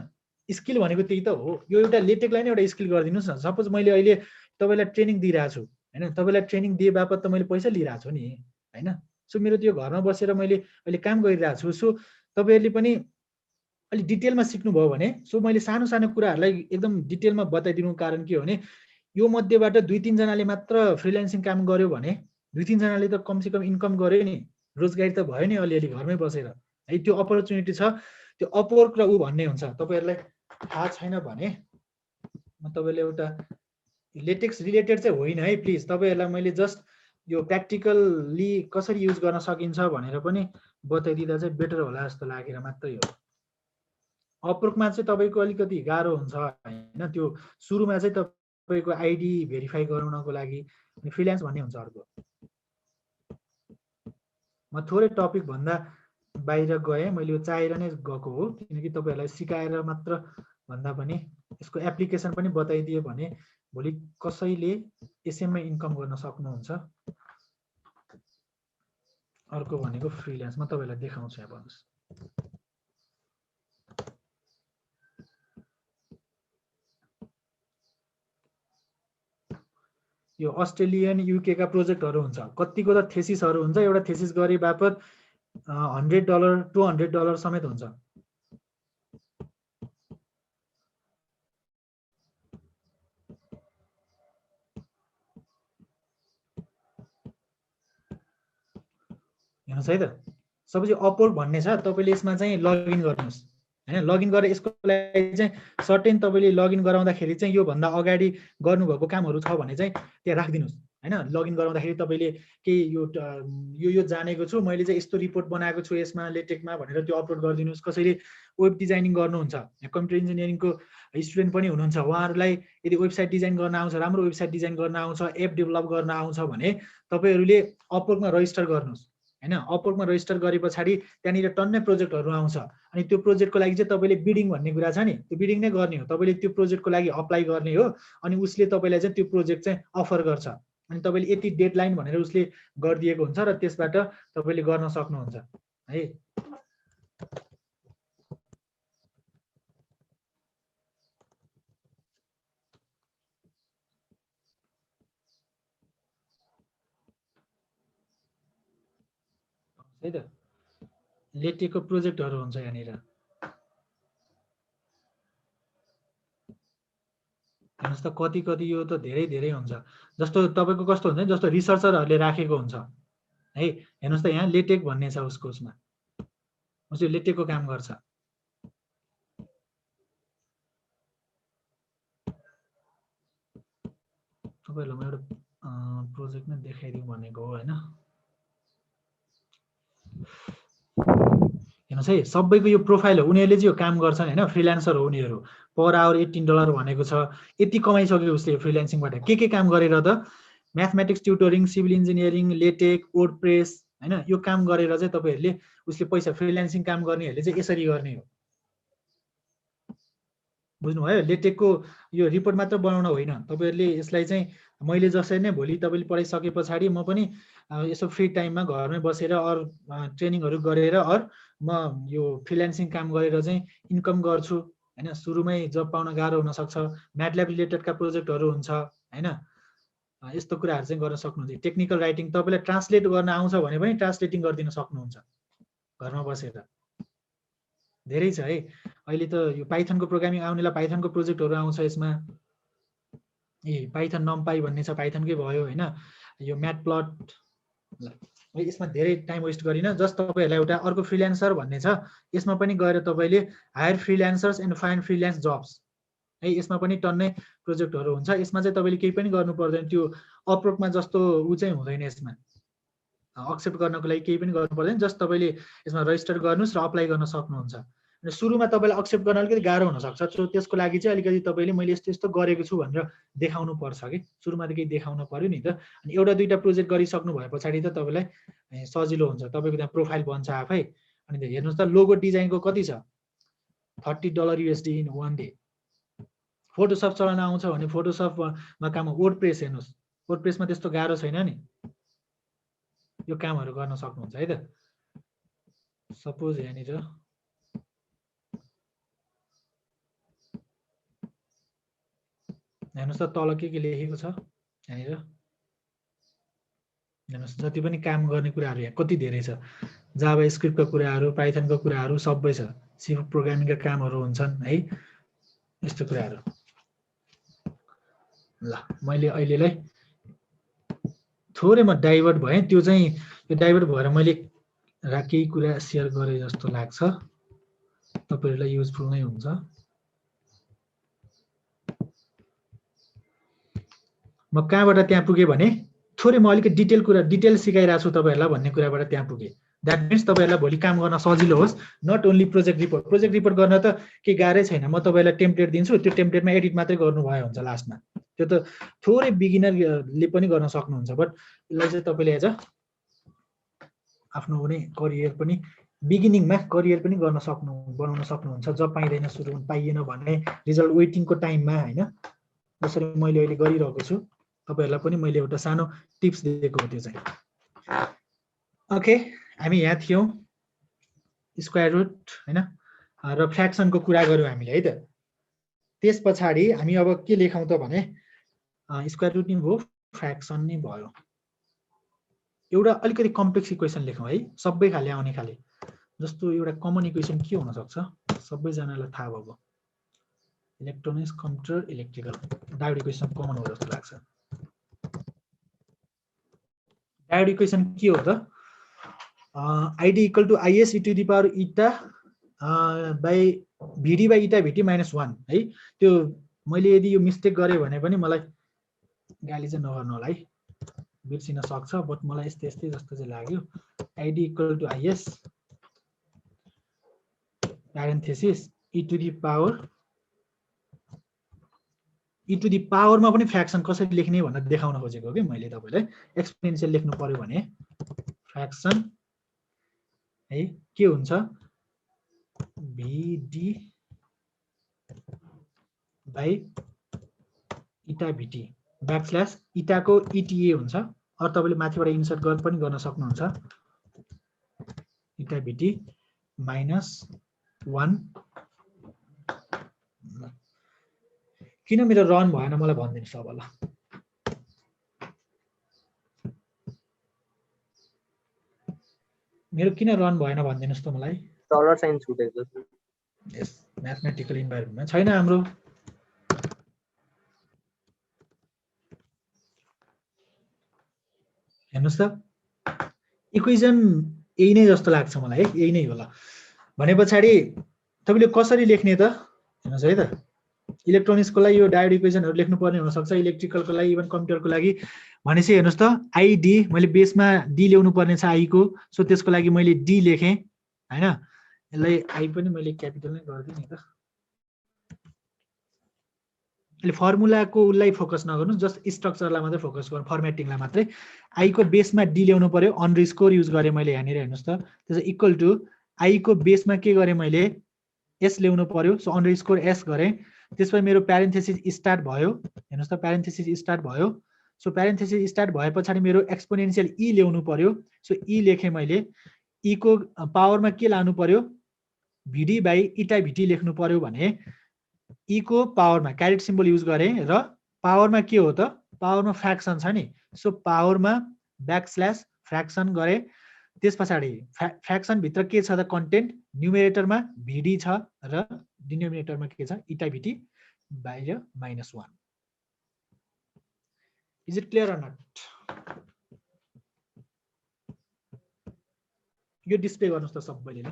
स्किल भनेको त्यही त हो, यो एउटा लेटेकलाई नै एउटा स्किल गरिदिनुहोस् न। सपोज मैले अहिले तपाईँलाई ट्रेनिङ दिइरहेको छु हैन, तपाईँलाई ट्रेनिङ दिए बापत त मैले पैसा लिइरहेको छु नि हैन। सो मेरो त्यो घरमा बसेर मैले अहिले काम गरिरहेको छु। सो तपाईँहरूले पनि अलिक डिटेलमा सिक्नुभयो भने, सो मैले सानो सानो कुराहरूलाई एकदम डिटेलमा बताइदिनुको कारण के हो भने यो मध्येबाट 2-3 जनाले मात्र फ्रिल्यान्सिङ काम गर्यो भने 2-3 जनाले त कमसेकम इन्कम गर्यो नि, रोजगारी त भयो नि अलिअलि घरमै बसेर है। त्यो अपर्च्युनिटी छ, त्यो अपवर्क र ऊ भन्ने हुन्छ। तपाईँहरूलाई थाहा छैन भने म तपाईँले एउटा लेटेक्स रिलेटेड चाहिँ होइन है प्लिज, तपाईँहरूलाई मैले जस्ट यो प्र्याक्टिकल्ली कसरी युज गर्न सकिन्छ भनेर पनि बताइदिँदा चाहिँ बेटर होला जस्तो लागेर मात्रै हो। अपवर्कमा चाहिँ तपाईँको अलिकति गाह्रो हुन्छ हैन, त्यो सुरुमा चाहिँ तपाईँको आइडी भेरिफाई गराउनको लागि, अनि फ्रिल्यान्स भन्ने हुन्छ अर्को। म थोरै टपिक भन्दा बाहिर गएँ, मैले यो चाहेर नै गएको हो, किनकि तपाईँहरूलाई सिकाएर मात्र भन्दा पनि यसको एप्लिकेसन पनि बताइदियो भने भोलि कसैले यसैमा इन्कम गर्न सक्नुहुन्छ। अर्को भनेको फ्रिल्यान्स, म तपाईँलाई देखाउँछु यहाँ भन्नुहोस्। यो अस्ट्रेलियन युके का प्रोजेक्टहरू हुन्छ, कतिको त थेसिसहरू हुन्छ, एउटा थेसिस गरे बापत $100 $200 समेत हुन्छ। हेर्नुहोस् है त सबै अपवर्क भन्ने छ तपाईँले यसमा चाहिँ लगइन गर्नुहोस् हैन लगइन गरेर यसको लागि चाहिँ सर्टेन तपाईँले लगइन गराउँदाखेरि चाहिँ यो भन्दा अगाडि गर्नुभएको कामहरू छ भने चाहिँ त्यहाँ राखिदिनुस् हैन लगइन गराउँदाखेरि तपाईँले के यो जानेको छु मैले चाहिँ यस्तो रिपोर्ट बनाएको छु यसमा लेटेकमा भनेर त्यो अपलोड गरिदिनुस् कसैले वेब डिजाइनिङ गर्नुहुन्छ कम्प्युटर इन्जिनियरिङको स्टुडेन्ट पनि हुनुहुन्छ उहाँहरूलाई यदि वेबसाइट डिजाइन गर्न आउँछ राम्रो वेबसाइट डिजाइन गर्न आउँछ एप डेभलप गर्न आउँछ भने तपाईँहरूले अपवर्कमा रजिस्टर गर्नुहोस् हैन अपवर्कमा रजिस्टर गरे पछाडि त्यहाँनिर टन्नै प्रोजेक्टहरू आउँछ अनि त्यो प्रोजेक्टको लागि चाहिँ तपाईँले बिडिङ भन्ने कुरा छ नि त्यो बिडिङ नै गर्ने हो तपाईँले त्यो प्रोजेक्टको लागि अप्लाई गर्ने हो अनि उसले तपाईँलाई चाहिँ त्यो प्रोजेक्ट चाहिँ अफर गर्छ अनि तपाईँले यति डेडलाइन भनेर उसले गरिदिएको हुन्छ र त्यसबाट तपाईँले गर्न सक्नुहुन्छ है है त लेटेकको प्रोजेक्टहरू हुन्छ यहाँनिर हेर्नुहोस् त कति कति यो त धेरै धेरै हुन्छ जस्तो तपाईँको कस्तो हुन्छ जस्तो रिसर्चरहरूले राखेको हुन्छ है हेर्नुहोस् त यहाँ लेटेक भन्ने छ उसको उसमा उसले लेटेकको काम गर्छ तपाईँहरूलाई म एउटा प्रोजेक्ट नै देखाइदिउँ भनेको हो होइन हेर्नुहोस् है सबैको यो प्रोफाइल हो उनीहरूले चाहिँ यो काम गर्छन् होइन फ्रिल्यान्सर हो उनीहरू पर आवर $18 भनेको छ यति कमाइसक्यो उसले फ्रिल्यान्सिङबाट के काम गरेर त mathematics tutoring civil engineering LaTeX WordPress हैन यो काम गरेर चाहिँ तपाईहरुले उसले पैसा फ्रिल्यान्सिङ काम गर्नेहरूले चाहिँ यसरी गर्ने हो बुझ्नुभयो लेटेकको यो रिपोर्ट मात्र बनाउन होइन तपाईहरुले यसलाई चाहिँ मैले जसरी नै भोलि तपाईले पढाइसके पछाडी म पनि यसो फ्री टाइममा घरमै बसेर अर ट्रेनिङहरु गरेर अर म यो फ्रिल्यान्सिङ काम गरेर चाहिँ इन्कम गर्छु हैन सुरुमै जब पाउन गाह्रो हुन सक्छ म्याटल्याब रिलेटेडका प्रोजेक्टहरु हुन्छ हैन यस्तो कुराहरु चाहिँ गर्न सक्नुहुन्छ टेक्निकल राइटिङ तपाईलाई ट्रान्सलेट गर्न आउँछ भने पनि ट्रान्सलेटिङ गरिदिन सक्नुहुन्छ घरमा बसेर धेरै छ है अहिले त यो पाइथनको प्रोग्रामिङ आउनेलाई पाइथनको प्रोजेक्टहरु आउँछ यसमा पाइथन नम्पाई भन्ने छ पाइथनकै भयो हैन यो म्याटप्लट यसमा धेरै टाइम वेस्ट गरिन जस्ट तपाईहरुलाई एउटा अर्को फ्रिल्यान्सर भन्ने छ यसमा पनि गएर तपाईले hire freelancers and find freelance jobs है यसमा पनि टन्नै प्रोजेक्टहरु हुन्छ यसमा चाहिँ तपाईले केही पनि गर्नु पर्दैन त्यो अपवर्कमा जस्तो उ चाहिँ हुँदैन यसमा एक्सेप्ट गर्नको लागि केही पनि गर्नु पर्दैन जस्ट तपाईले यसमा रजिस्टर गर्नुस् र अप्लाई गर्न सक्नुहुन्छ अनि सुरुमा तपाईलाई एक्सेप्ट गर्न अलिकति गाह्रो हुन सक्छ सो त्यसको लागि चाहिँ अलिकति तपाईले मैले यस्तो यस्तो गरेको छु भनेर देखाउनु पर्छ के सुरुमा त केही देखाउन पर्यो नि त अनि एउटा दुईटा प्रोजेक्ट गरिसक्नु भएपछि त तपाईलाई सजिलो हुन्छ तपाईको त्यहाँ प्रोफाइल बन्छ आफै अनि हेर्नुस् त लोगो डिजाइनको कति छ $30 USD इन 1 डे फोटोशप चलाउन आउँछ भने फोटोशपमा काम वर्डप्रेस हेर्नुस् वर्डप्रेसमा त्यस्तो गाह्रो छैन नि यो कामहरु गर्न सक्नुहुन्छ है त सपोज यहाँनिर हेर्नुस् त तल के लेखेको छ यहाँनिर हेर्नुस् जति पनि काम गर्ने कुराहरु यहाँ कति धेरै छ जाभा स्क्रिप्टको कुराहरु पाइथनको कुराहरु सबै छ सी प्रोग्रामिङका कामहरु हुन्छन् है यस्तो कुराहरु ल मैले अहिलेलाई थोरै म डाइभर्ट भएँ त्यो चाहिँ यो डाइभर्ट भएर मैले केही कुरा शेयर गरे जस्तो लाग्छ तपाईहरुलाई युजफुल नै हुन्छ म कहाँबाट त्यहाँ पुगे भने थोरै म अलिकति डिटेल सिकाइरहेको छु तपाईहरुलाई भन्ने कुराबाट त्यहाँ पुगे द्याट मिन्स तपाईहरुलाई भोलि काम गर्न सजिलो होस् नट ओन्ली प्रोजेक्ट रिपोर्ट गर्न त के गाह्रै छैन म तपाईहरुलाई टेम्प्लेट दिन्छु त्यो टेम्प्लेटमा एडिट मात्रै गर्नु भयो हुन्छ लास्टमा त्यो त थोरै बिगिनरले पनि गर्न सक्नुहुन्छ बट यसलाई चाहिँ तपाईले एज आफ्नो हुने करियर पनि बिगिनिङमा करियर पनि बनाउन सक्नुहुन्छ जब पाइदैन सुरुमा पाइएन भने रिजल्ट वेटिङको टाइममा हैन जसरी मैले अहिले गरिरहेको छु तपाईहरुलाई पनि मैले एउटा सानो टिप्स दिएको हो त्यो चाहिँ ओके हामी यहाँ थियौं स्क्वायर रुट हैन र फ्र्याक्सनको कुरा गर्यौं हामीले है त त्यसपछि हामी अब के लेखौं त भने स्क्वायर रुट नि भयो फ्र्याक्सन नि भयो एउटा अलिकति कम्प्लेक्स इक्वेसन लेखौं है सबै खाले आउने खाले जस्तो एउटा कमन इक्वेसन के हुन सक्छ सबै जनालाई थाहा भएको electronics computer electrical diode equation common हो जस्तो लाग्छ डायोड इक्वेसन के हो त ID equal to IS E to the power eta by VD by eta VT -1 है। त्यो मैले यदि यो मिस्टेक गरेँ भने पनि मलाई गाली चाहिँ नगर्नु होला है, बिर्सिन सक्छ, बट मलाई यस्तै जस्तो चाहिँ लाग्यो। ID equal to IS parenthesis E to the पावरमा पनि फ्र्याक्सन कसरी लेख्ने भनेर देखाउन खोजेको कि मैले तपाईलाई। एक्सपोनेन्शियल लेख्नु पर्यो भने फ्र्याक्सन है के हुन्छ भिडी बाई इटा भिटी ब्याकस्ल्यास इटाको इटिए हुन्छ, अरू तपाईँले माथिबाट इन्सर्ट पनि गर्न सक्नुहुन्छ। इटा भिटी -1 किन मेरो रन भएन मलाई भनिदिनुहोस् अब ल। मेरो किन रन भएन भनिदिनुहोस् त मलाई। डलर साइन छुटेको छ। यस म्याथमेटिकल इन्भाइरोमेन्टमा छैन हाम्रो। हेर्नुहोस् त इक्वेसन यही नै जस्तो लाग्छ मलाई है, यही नै होला भने पछाडि तपाईँले कसरी लेख्ने त हेर्नुहोस् है त। इलेक्ट्रोनिक्सको लागि यो डायोड इक्वेसनहरू लेख्नुपर्ने हुनसक्छ, इलेक्ट्रिकलको लागि इभन कम्प्युटरको लागि भनेपछि हेर्नुहोस् त आइडी मैले बेसमा डी ल्याउनु पर्ने छ आईको, सो त्यसको लागि मैले डी लेखेँ होइन। यसलाई आई पनि मैले क्यापिटल नै गरिदिएँ नि त। अहिले फर्मुलाको उसलाई फोकस नगर्नुहोस्, जस्ट स्ट्रक्चरलाई मात्रै फोकस गर्नु, फर्मेटिङलाई मात्रै। आईको बेसमा डी ल्याउनु पर्यो, अन्डरस्कोर युज गरेँ मैले यहाँनिर हेर्नुहोस् त। त्यसो इक्वल टु आईको बेसमा के गरेँ मैले एस ल्याउनु पर्यो, सो अन्डरस्कोर एस गरेँ। त्यसपछि मेरो प्यारेन्थेसिस स्टार्ट भयो, हेर्नुहोस् त प्यारेन्थेसिस स्टार्ट भयो। सो प्यारेन्थेसिस स्टार्ट भए पछाडि मेरो एक्सपोनेन्शियल ई ल्याउनु पर्यो, सो ई लेखेँ मैले। ई को पावरमा के लानु पर्यो भिडी बाई इटा भिटी लेख्नु पर्यो भने ई को पावरमा क्यारेट सिम्बल युज गरेँ र पावरमा के हो त पावरमा फ्र्याक्सन छ नि, सो पावरमा ब्याकस्ल्यास फ्र्याक्सन गरेँ। त्यस पछाडि फ्र्याक्सनभित्र के छ त कन्टेन्ट, न्युमेरेटरमा भिडी छ र डिनोमिनेटरमा के छ इटा भिटी बाहिर -1। Is it clear or not? यो डिस्प्ले गर्नुहोस् त सबैले ल।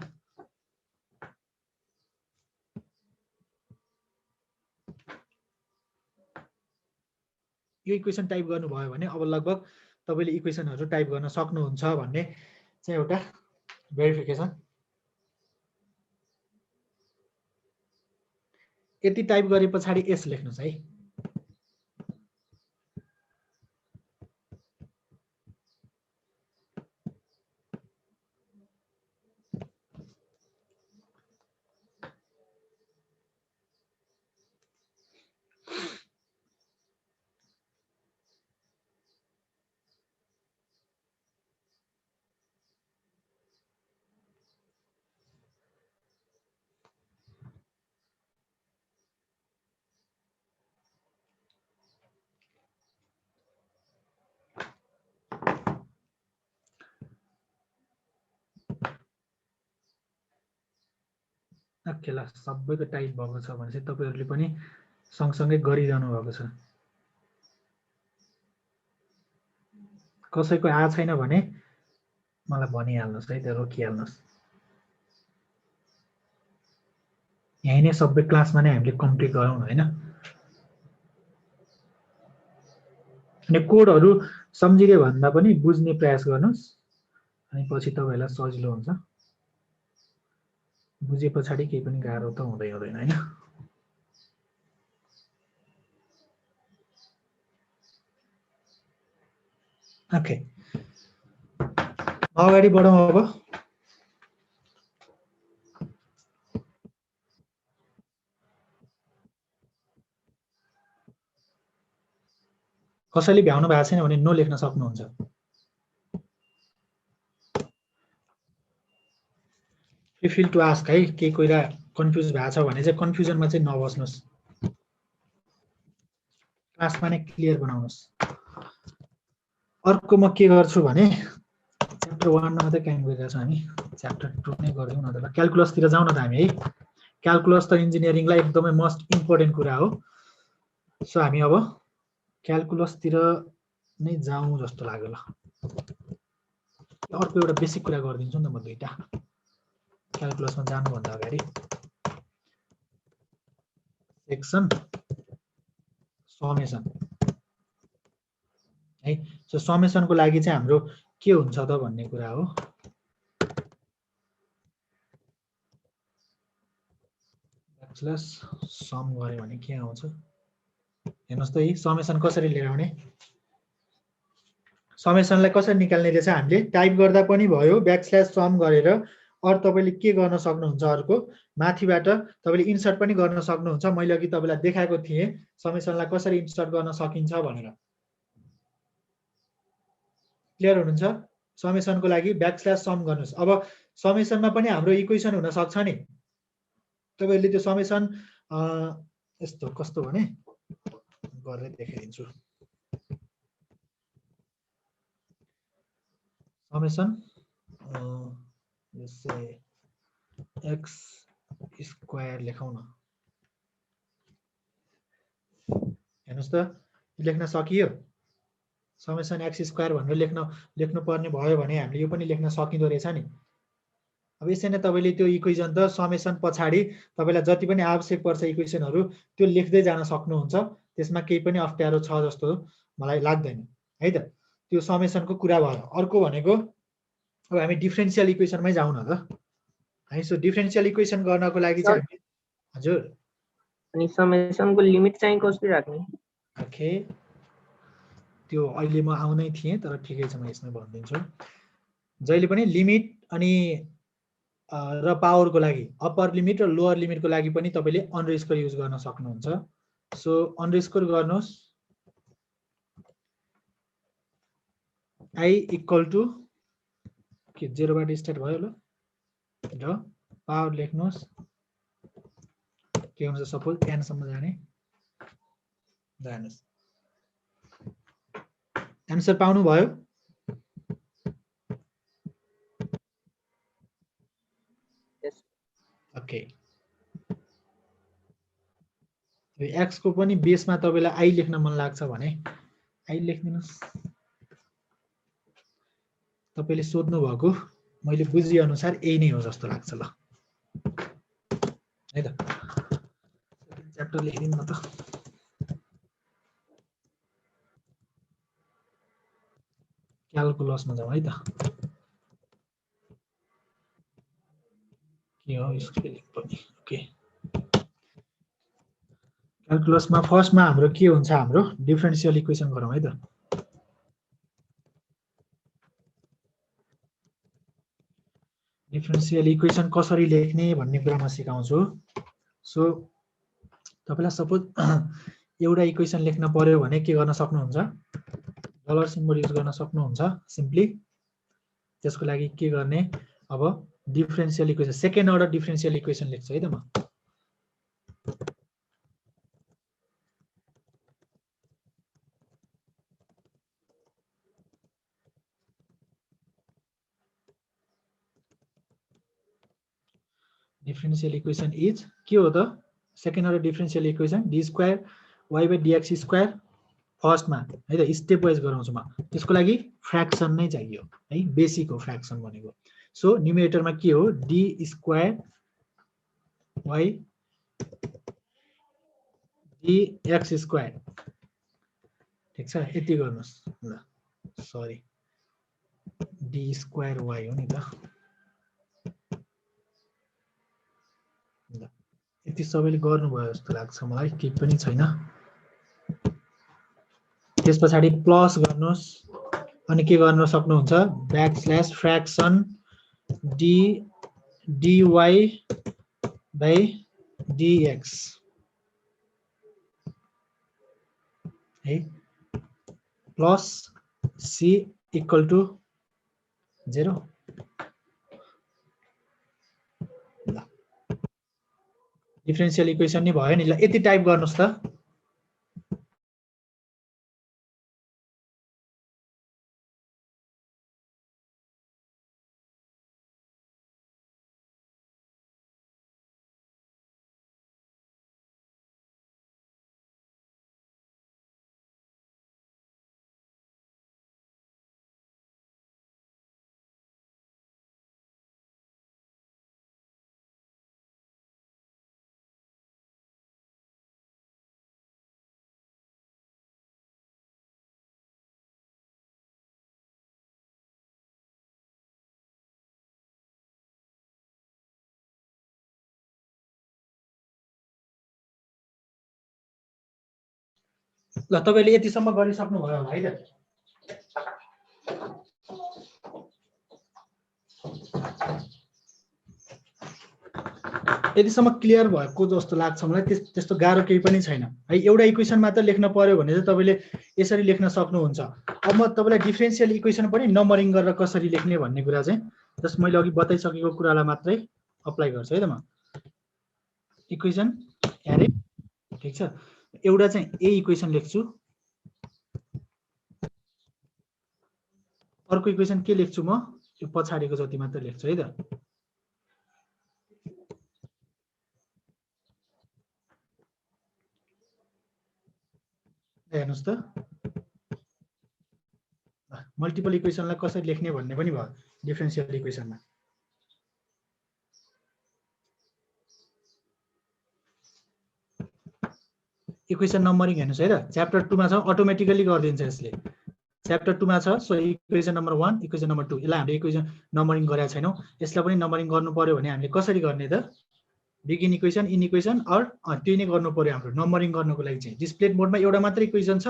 यो इक्वेसन टाइप गर्नुभयो भने अब लगभग तपाईँले इक्वेसनहरू टाइप गर्न सक्नुहुन्छ भन्ने चाहिँ एउटा भेरिफिकेसन। यति टाइप गरे पछाडि एस लेख्नुहोस् है। ओके ल, सबैको टाइप भएको छ भने चाहिँ तपाईँहरूले पनि सँगसँगै गरिरहनु भएको छ। कसैको आएको छैन भने मलाई भनिहाल्नुहोस् है, त्यो रोकिहाल्नुहोस्। यहीँ नै सबै क्लासमा नै हामीले कम्प्लिट गरौँ होइन। अनि कोडहरू सम्झिने भन्दा पनि बुझ्ने प्रयास गर्नुहोस्, अनि पछि तपाईँहरूलाई सजिलो हुन्छ। बुझे पछाडि केही पनि गाह्रो त हुँदैन होइन। ओके अगाडि बढौँ अब। कसैले भ्याउनु भएको छैन भने नो लेख्न सक्नुहुन्छ। फिल टु आस्क है, केही कोहीलाई कन्फ्युज भएको छ भने चाहिँ कन्फ्युजनमा चाहिँ नबस्नुहोस्, क्लासमा नै क्लियर बनाउनुहोस्। अर्को म के गर्छु भने च्याप्टर 1 मा मात्रै काम गरिरहेको छौँ हामी, च्याप्टर 2 नै गरिदिउँ न त। क्यालकुलसतिर जाउँ न त हामी है। क्यालकुलस त इन्जिनियरिङलाई एकदमै मोस्ट इम्पोर्टेन्ट कुरा हो। सो हामी अब क्यालकुलसतिर नै जाउँ जस्तो लाग्यो ल। अर्को एउटा बेसिक कुरा गरिदिन्छु नि त म दुईटा क्याल्कुलसमा जानुभन्दा अगाडि सेक्सन समेसन है। सो समेसनको लागि चाहिँ हाम्रो के हुन्छ त भन्ने कुरा हो। ब्याकस्ल्यास सम गरे भने के आउँछ हेर्नुहोस् त। यी समेसन कसरी लिएर आउने, समेसनलाई कसरी निकाल्ने रहेछ हामीले टाइप गर्दा पनि भयो ब्याकस्ल्यास सम गरेर। अरू तपाईँले के गर्न सक्नुहुन्छ, अर्को माथिबाट तपाईँले इन्सर्ट पनि गर्न सक्नुहुन्छ। मैले अघि तपाईँलाई देखाएको थिएँ समेसनलाई कसरी इन्सर्ट गर्न सकिन्छ भनेर। क्लियर हुनुहुन्छ? समेसनको लागि ब्याकस्ल्यास सम गर्नुहोस्। अब समेसनमा पनि हाम्रो इक्वेसन हुन सक्छ नि। तपाईँले त्यो समेसन यस्तो कस्तो भने गरेर देखाइदिन्छु। समेसन जस्तै एक्स स्क्वायर लेखौँ न। हेर्नुहोस् त लेख्न सकियो। समेसन एक्स स्क्वायर भनेर लेख्नु पर्ने भयो भने हामीले यो पनि लेख्न सकिँदो रहेछ नि। अब यसै नै तपाईँले त्यो इक्वेसन त समेसन पछाडि तपाईँलाई जति पनि आवश्यक पर्छ इक्वेसनहरू त्यो लेख्दै जान सक्नुहुन्छ। त्यसमा केही पनि अप्ठ्यारो छ जस्तो मलाई लाग्दैन है त। त्यो समेसनको कुरा भयो। अर्को भनेको अब हामी डिफरेन्सियल इक्वेसनमै जाउँ न त है। सो डिफरेन्सियल इक्वेसन गर्नको लागि चाहिँ हामी हजुर अनि समेसनको लिमिट चाहिँ कसरी राख्ने? ओके त्यो अहिले म आउनै थिएँ तर ठिकै छ म यसमै भनिदिन्छु। जहिले पनि लिमिट अनि र पावरको लागि अप्पर लिमिट र लोअर लिमिटको लागि पनि तपाईँले अन्डरस्कोर युज गर्न सक्नुहुन्छ। सो अन्डरस्कोर गर्नुहोस् आई इक्वल टु के 0 बाट स्टार्ट भयो ल र पावर लेख्नुहोस् के हुन्छ सपोज n सम्म जाने। जानुहोस् एन्सर पाउनु भयो। ओके एक्स को पनि बेसमा तपाईँलाई आई लेख्न मन लाग्छ भने आई लेखिदिनुहोस्। तपाईँले सोध्नु भएको मैले बुझे अनुसार यही नै हो जस्तो लाग्छ ल है त। च्याप्टर लेखिदिनु न त। क्याल्कुलसमा जाउँ है त। के हो स्पेलिङ पनि ओके। क्याल्कुलसमा फर्स्टमा हाम्रो के हुन्छ, हाम्रो डिफरेन्सियल इक्वेसन गरौँ है त। डिफरेन्सियल इक्वेसन कसरी लेख्ने भन्ने कुरा म सिकाउँछु। सो तपाईँलाई सपोज एउटा इक्वेसन लेख्न पर्यो भने के गर्न सक्नुहुन्छ, डलर सिम्बल युज गर्न सक्नुहुन्छ सिम्पली। त्यसको लागि के गर्ने, अब differential equation second order differential equation लेख्छु है त म। डिफरेन्सियल इक्वेसन इज के हो त, second order differential equation d square y by dx square. फर्स्टमा है त स्टेप वाइज गराउँछु म। त्यसको लागि फ्र्याक्सन नै चाहियो है, बेसिक हो फ्र्याक्सन भनेको। सो न्युमेरेटरमा के हो, d square y dx square. ठिक छ, यति गर्नुहोस् ल। सरी डी स्क्वायर वाई हो नि त। यति सबैले गर्नुभयो जस्तो लाग्छ मलाई, केही पनि छैन। त्यस पछाडि प्लस गर्नुहोस् अनि के गर्न सक्नुहुन्छ, backslash fraction D DY by DX है plus C equal to 0। Differential equation नि भयो नि ल। यति टाइप गर्नुहोस् त। ल तपाईले यतिसम्म गरिसक्नु भयो होला है त यतिसम्म क्लियर भएको जस्तो लाग्छ मलाई त्यस्तो गाह्रो केही पनि छैन है एउटा इक्वेसन मात्र लेख्न पर्यो भने चाहिँ तपाईले यसरी लेख्न सक्नुहुन्छ अब म तपाईलाई डिफरेन्शियल इक्वेसन पनि नम्बरिङ गरेर कसरी लेख्ने भन्ने कुरा चाहिँ जस्ट मैले अघि बताइसकेको कुरालाई मात्रै अप्लाई गर्छु है त म इक्वेसन एरे ठीक छ एउटा चाहिँ ए इक्वेसन लेख्छु अर्को इक्वेसन के लेख्छु म यो पछाडीको जति मात्र लेख्छु है त हेर्नुस् त मल्टिपल इक्वेसनलाई कसरी लेख्ने भन्ने पनि भयो डिफरेन्शियल इक्वेसनमा इक्वेसन नम्बरिङ हेर्नुस् है त च्याप्टर 2 मा छ अटोमेटिकली गरिदिन्छ यसले च्याप्टर 2 मा छ so equation number 1 equation number 2 यसलाई हामीले इक्वेसन नम्बरिङ गरेका छैनौं यसलाई पनि नम्बरिङ गर्नु पर्यो भने हामीले कसरी गर्ने त begin equation in equation or त्यो नै गर्नु पर्यो हाम्रो नम्बरिङ गर्नको लागि चाहिँ डिस्प्ले मोडमा एउटा मात्र इक्वेसन छ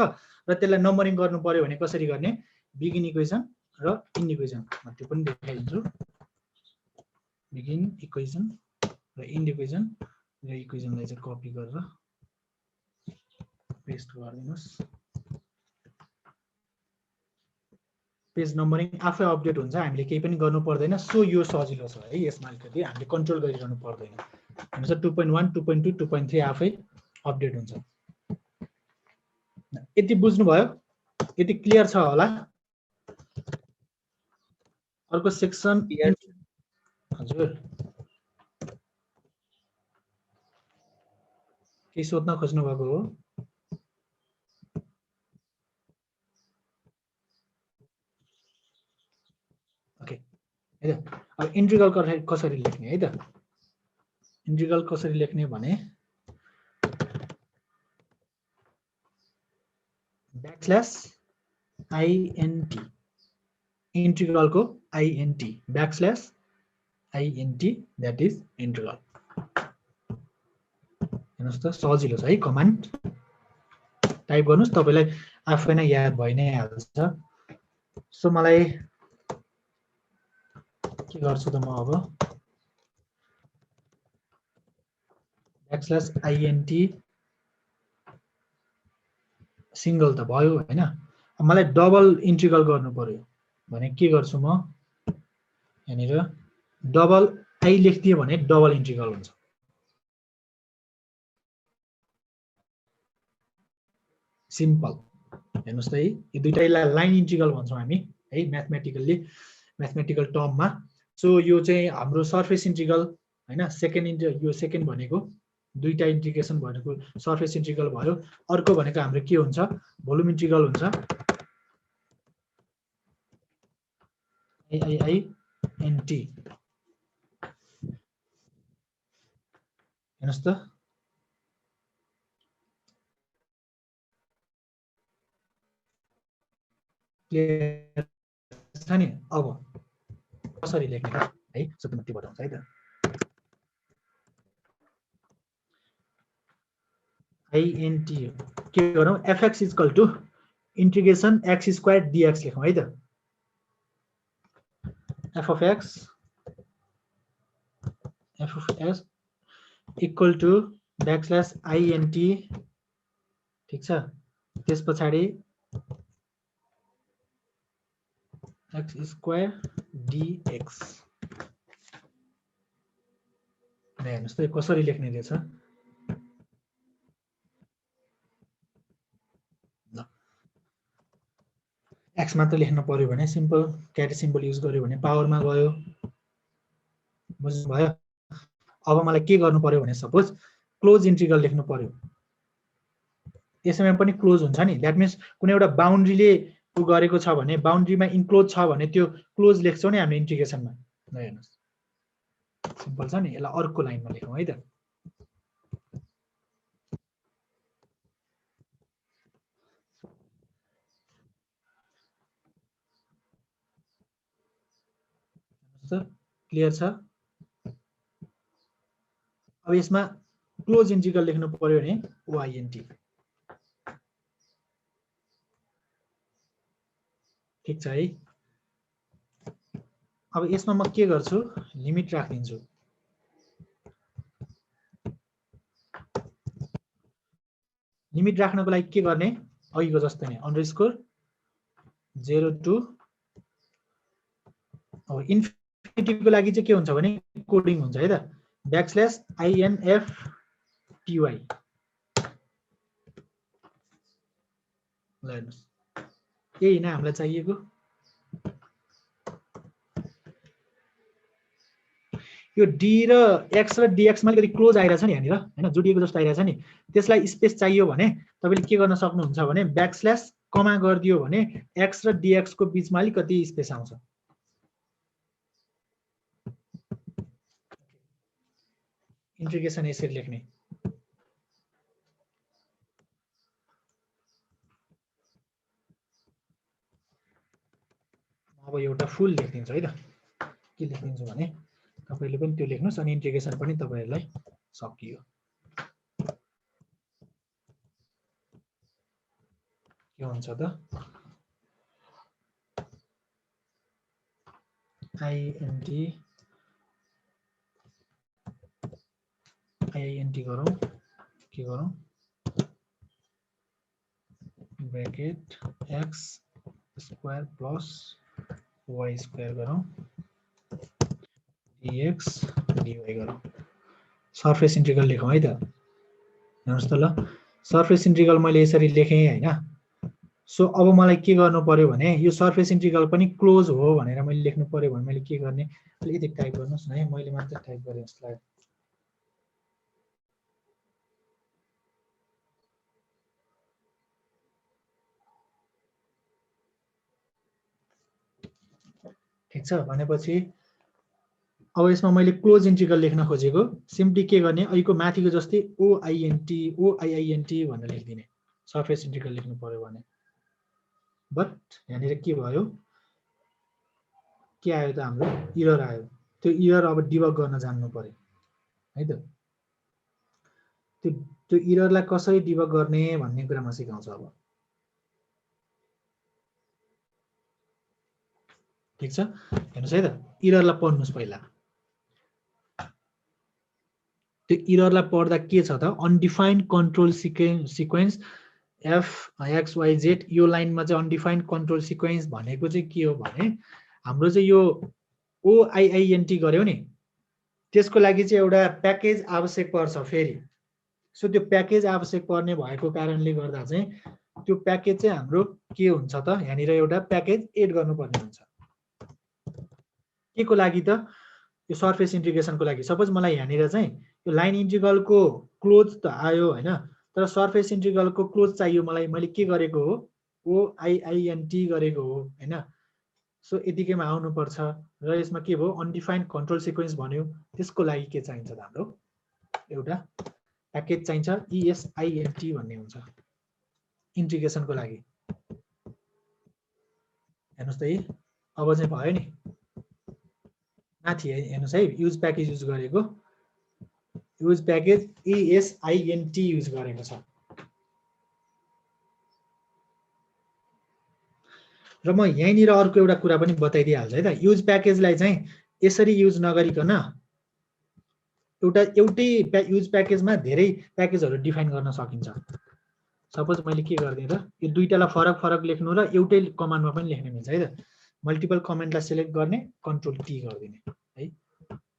र त्यसलाई नम्बरिङ गर्नु पर्यो भने कसरी गर्ने बिगिन इक्वेसन र इन इक्वेसन म त्यो पनि देखाइदिन्छु बिगिन इक्वेसन र इन इक्वेसन र इक्वेसनलाई चाहिँ कपी गरेर पेस्ट गरिदिनुस् पेज नम्बरिङ आफै अपडेट हुन्छ हामीले केही पनि गर्नु पर्दैन सो यो सजिलो छ है यसमा अलिकति हामीले कन्ट्रोल गरिरहनु पर्दैन हुन्छ 2.1 2.2 2.3 आफै अपडेट हुन्छ यति बुझ्नु भयो यति क्लियर छ होला अर्को सेक्सन हजुर के सोध्न खोज्नु भएको हो ओके है त अब इन्टिग्रल कसरी लेख्ने है त इन्टिग्रल कसरी लेख्ने भने ब्याकस्ल्यास INT इन्टिग्रलको INT ब्याकस्ल्यास INT that is integral हेर्नुस् त सजिलो छ है कमान्ड टाइप गर्नुस् तपाईलाई आफै नै याद भइ नै हाल्छ सो मलाई के गर्छु त म अब ब्याकस्ल्यास आइएनटी सिंगल त भयो हैन मलाई डबल इन्टिग्रल गर्नु पर्यो भने के गर्छु म यहाँनिर डबल आई लेख्दिए भने डबल इन्टिग्रल हुन्छ सिम्पल हेर्नुस् त है यो दुईटैलाई लाइन इन्टिग्रल भन्छौं हामी है म्याथमेटिकल टर्ममा सो यो चाहिँ हाम्रो सरफेस इन्टिग्रल हैन यो सेकेन्ड भनेको दुईटा इन्टिग्रेसन भनेको सरफेस इन्टिग्रल भयो अर्को भनेको हाम्रो के हुन्छ भोल्युम इन्टिग्रल हुन्छ आइएनटी हेर्नुस् त क्लियर छ नि अब कसरी लेख्ने है सुत्ती बताउँछ है त आइएनटी के गरौँ fx equal to integration x square dx लेखौँ है त f of x equal to backslash int ठीक छ त्यस पछाडी x स्क्वायर dx हेर्नुस् त कसरी लेख्ने रहेछ x मात्र लेख्न पर्यो भने सिम्पल क्यारी सिम्बल युज गर्यो भने पावरमा गयो बुझ्नु भयो अब मलाई के गर्नु पर्यो भने सपोज क्लोज इन्टिग्रल लेख्नु पर्यो यसमा पनि क्लोज हुन्छ नि दैट मीन्स कुनै एउटा बाउन्ड्रीले उ गरेको छ भने बाउन्ड्रीमा इन्क्लोज छ भने त्यो क्लोज लेख्छौं नि हामी इन्टिग्रेसनमा ल हेर्नुस् सिम्पल छ नि यसलाई अर्को लाइनमा लेखौं है त क्लियर छ अब यसमा क्लोज इन्टिग्रल लेख्नु पर्यो भने ओआइएनटी ठिक छ है। अब यसमा म के गर्छु, लिमिट राखिदिन्छु। लिमिट राख्नको लागि के गर्ने, अघिको जस्तै नै अन्डरस्कोर 0 to अब इन्फिनिटीको लागि चाहिँ के हुन्छ भने कोडिङ हुन्छ है त, \infty ल हेर्नुस् यही हैन हामीलाई चाहिएको। यो डी र एक्स र डीएक्स मा अलिकति क्लोज आइरहेछ नि यहाँनिर हैन, जोडिएको जस्तो आइरहेछ नि, त्यसलाई स्पेस चाहियो भने तपाईले के गर्न सक्नुहुन्छ भने ब्याकस्ल्यास कमा गरिदियो भने एक्स र डीएक्स को बीचमा अलिकति स्पेस आउँछ। इन्टिग्रेसन यसरी लेख्ने। अब एउटा फुल लेखिदिन्छु है त, के लेखिदिन्छु भने तपाईले पनि त्यो लेख्नुस् अनि इन्टिग्रेसन पनि तपाईहरुलाई सकियो। के हुन्छ त INT गरौँ, के गरौँ bracket x square plus y square गरौँ dx dy गरौँ। सर्फेस इन्टिग्रल लेखौँ है त। हेर्नुस् त ल, सर्फेस इन्टिग्रल मैले यसरी लेखेँ हैन। सो अब मलाई के गर्नु पर्यो भने यो सर्फेस इन्टिग्रल पनि क्लोज हो भनेर मैले लेख्नु पर्यो भने मैले के गर्ने, अलिकति टाइप गर्नुस् न है, मैले मात्र टाइप गरे जस्तो लाग्यो। ठीक छ, भनेपछि अब यसमा मैले क्लोज इन्टिग्रल लेख्न खोजेको, सिम्पली के गर्ने अहिलेको माथिको जस्तै OIINT भनेर लेखिदिने सर्फेस इन्टिग्रल लेख्नु पर्यो भने। बट यहाँनिर के भयो, के आयो त हाम्रो इरर आयो। त्यो इरर अब डिबग गर्न जान्नु पर्यो है त। त्यो इररलाई कसरी डिबग गर्ने भन्ने कुरा म सिकाउँछु अब। ठीक छ, हेर्नुस् है त, इररलाई पढ्नुस् पहिला। त्यो इररलाई पढ्दा के छ त, अनडिफाइन्ड कन्ट्रोल सिक्वेन्स f(x,y,z) यो लाइनमा चाहिँ अनडिफाइन्ड कन्ट्रोल सिक्वेन्स भनेको चाहिँ के हो भने हाम्रो चाहिँ यो OIINT गर्यो नि, त्यसको लागि चाहिँ एउटा प्याकेज आवश्यक पर्छ फेरि। सो त्यो प्याकेज आवश्यक पर्ने भएको कारणले गर्दा चाहिँ त्यो प्याकेज चाहिँ हाम्रो के हुन्छ त, यहाँनिर एउटा प्याकेज एड गर्नुपर्ने हुन्छ। के को लागि त, यो सर्फेस इन्टिग्रेसनको लागि। सपोज मलाई यहाँनिर चाहिँ यो लाइन इन्टिग्रलको क्लोज त आयो हैन, तर सर्फेस इन्टिग्रलको क्लोज चाहियो मलाई, मैले के गरेको हो OIINT गरेको हो हैन। सो यतिकैमा आउनु पर्छ र यसमा के भयो अनडिफाइन्ड कन्ट्रोल सिक्वेन्स भन्यो। त्यसको लागि के चाहिन्छ त, हाम्रो एउटा प्याकेज चाहिन्छ ESINT भन्ने हुन्छ इन्टिग्रेसनको लागि। हेर्नुस् त है, अब चाहिँ भयो नि माथि हेर्नुस् है, युज प्याकेज युज गरेको, युज प्याकेज ESINT युज गरेको छ। र म यहीँनिर अर्को एउटा कुरा पनि बताइदिइहाल्छु है त, युज प्याकेजलाई चाहिँ यसरी युज नगरिकन एउटै युज प्याकेजमा धेरै प्याकेजहरू डिफाइन गर्न सकिन्छ। सपोज मैले के गरिदिएँ त, यो दुईटालाई फरक फरक लेख्नु र एउटै कमान्डमा पनि लेख्न मिल्छ है त। मल्टिपल कमेन्टलाई सिलेक्ट गर्ने, कन्ट्रोल T गरिदिने है।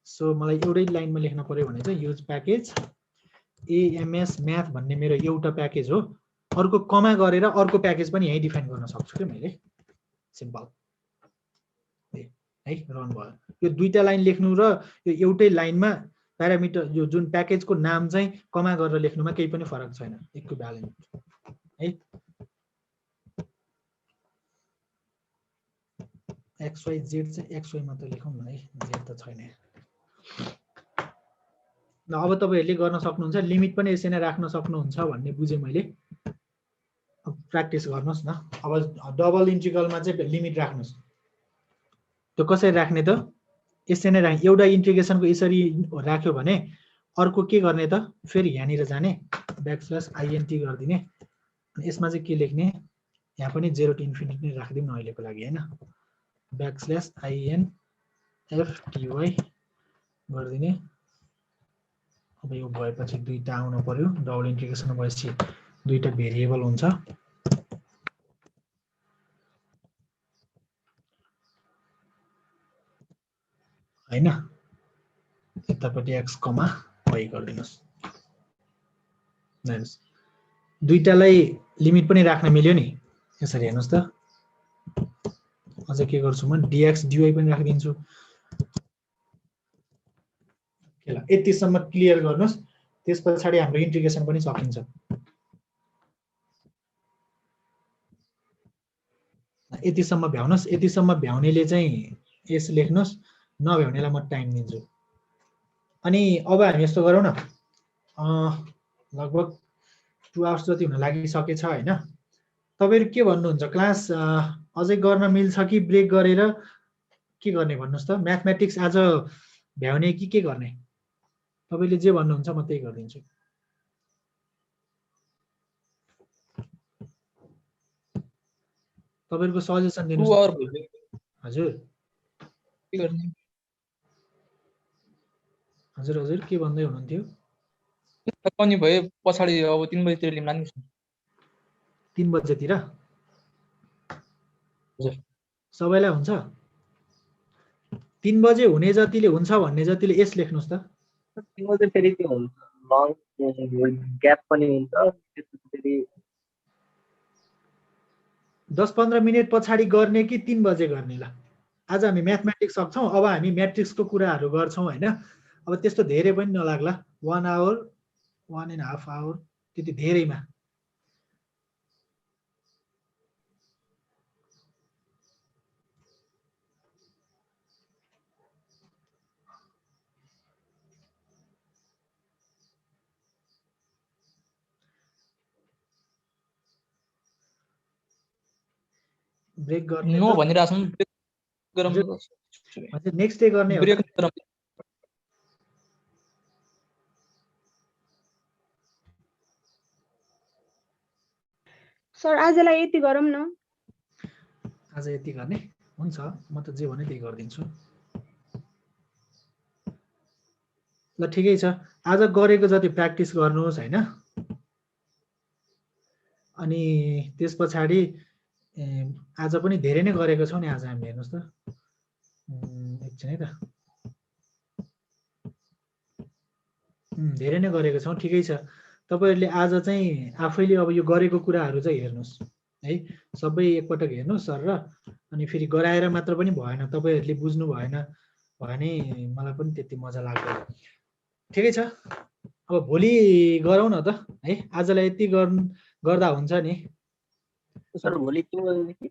सो मलाई एउटै लाइनमा लेख्न पर्यो भने चाहिँ युज प्याकेज AMS म्याथ भन्ने मेरो एउटा प्याकेज हो, अर्को कमा गरेर अर्को प्याकेज पनि यही डिफाइन गर्न सक्छु के मैले। सिम्पल है, रन भयो। यो दुईटा लाइन लेख्नु र यो एउटै लाइनमा प्यारामिटर यो जुन प्याकेजको नाम चाहिँ कमा गरेर लेख्नुमा केही पनि फरक छैन, इक्विभ्यालेन्ट है। XYZ चाहिँ XY मात्र लेखौँ न है, Z त छैन। ल अब तपाईहरुले गर्न सक्नुहुन्छ, लिमिट पनि यसरी नै राख्न सक्नुहुन्छ भन्ने बुझे मैले। अब प्र्याक्टिस गर्नुस् न। अब डबल इन्टिग्रलमा चाहिँ लिमिट राख्नुस्। त्यो कसरी राख्ने त, यसरी नै राख्ने। एउटा इन्टिग्रेसनको यसरी राख्यो भने अर्को के गर्ने त, फेरि यहाँनिर जाने \INT गरिदिने, अनि यसमा चाहिँ के लेख्ने यहाँ पनि 0 to इन्फिनिटी नै राखिदिउँ न अहिलेको लागि हैन \infty गरिदिने अब यो भएपछि दुईटा आउनु पर्यो डबल इन्टिग्रेसन भएपछि दुईटा भेरिएबल हुन्छ हैन यतापटि x, y गरिदिनुस् हेर्नुस् दुईटालाई लिमिट पनि राख्न मिल्यो नि यसरी हेर्नुस् त अझ के गर्छु म dx dy पनि राखिदिन्छु ल यतिसम्म क्लियर गर्नुस् त्यसपछि हाम्रो इन्टिग्रेसन पनि सकिन्छ यतिसम्म भ्याउनुस् यतिसम्म भ्याउनेले चाहिँ यस लेख्नुस् नभ्याउनेलाई म टाइम दिन्छु अनि अब हामी यस्तो गरौँ न लगभग 2 आवर्स जति हुन लागिसकेछ हैन तपाईहरु के भन्नुहुन्छ क्लास अझै गर्न मिल्छ कि ब्रेक गरेर के गर्ने भन्नुस् त म्याथमेटिक्स आज भ्याउने कि के गर्ने तपाईले जे भन्नुहुन्छ म त्यही गर्दिन्छु तपाईहरुको सजेसन 2 दिनुस् आवर भयो हजुर के गर्ने हजुर के भन्दै हुनुहुन्थ्यो पनि भयो पछाडी अब 3 बजेतिर लिम्ला नि 3 बजेतिर हजुर सबैलाई हुन्छ 3 बजे हुने जतिले हुन्छ भन्ने जतिले यस लेख्नुस् त तिम्रो चाहिँ फेरि के हुन्छ लङ ग्याप पनि हुन्छ त्यसपछि 10-15 मिनेट पछाडी गर्ने कि 3 बजे गर्ने ल आज हामी म्याथमेटिक्स सक्छौं अब हामी म्याट्रिक्सको कुराहरु गर्छौं हैन अब त्यस्तो धेरै पनि नलाग्ला 1 आवर 1.5 आवर त्यति धेरैमा ब्रेक गर्ने नो भनिराछौं ब्रेक गरौँ हजुर नेक्स्ट डे गर्ने हो ब्रेक गरौँ सर आजलाई यति गरौँ न आज यति गर्ने हुन्छ म त जे भने त्यही गर्दिन्छु ल ठिकै छ आज गरेको जति प्र्याक्टिस गर्नुहोस् हैन अनि त्यसपछि आज पनि धेरै नै गरेको छौं नि आज हामी हेर्नुस् त एकछिन है त धेरै नै गरेको छौं ठिकै छ तपाईहरुले आज चाहिँ आफैले अब यो गरेको कुराहरु चाहिँ हेर्नुस् है सबै एकपटक हेर्नुस् सर र अनि फेरि गराएर मात्र पनि भएन तपाईहरुले बुझ्नु भएन भने मलाई पनि त्यति मजा लाग्दैन ठिकै छ अब भोलि गरौँ न त है आजलाई यति गर्दा हुन्छ नि सर भोलि 3 बजेदेखि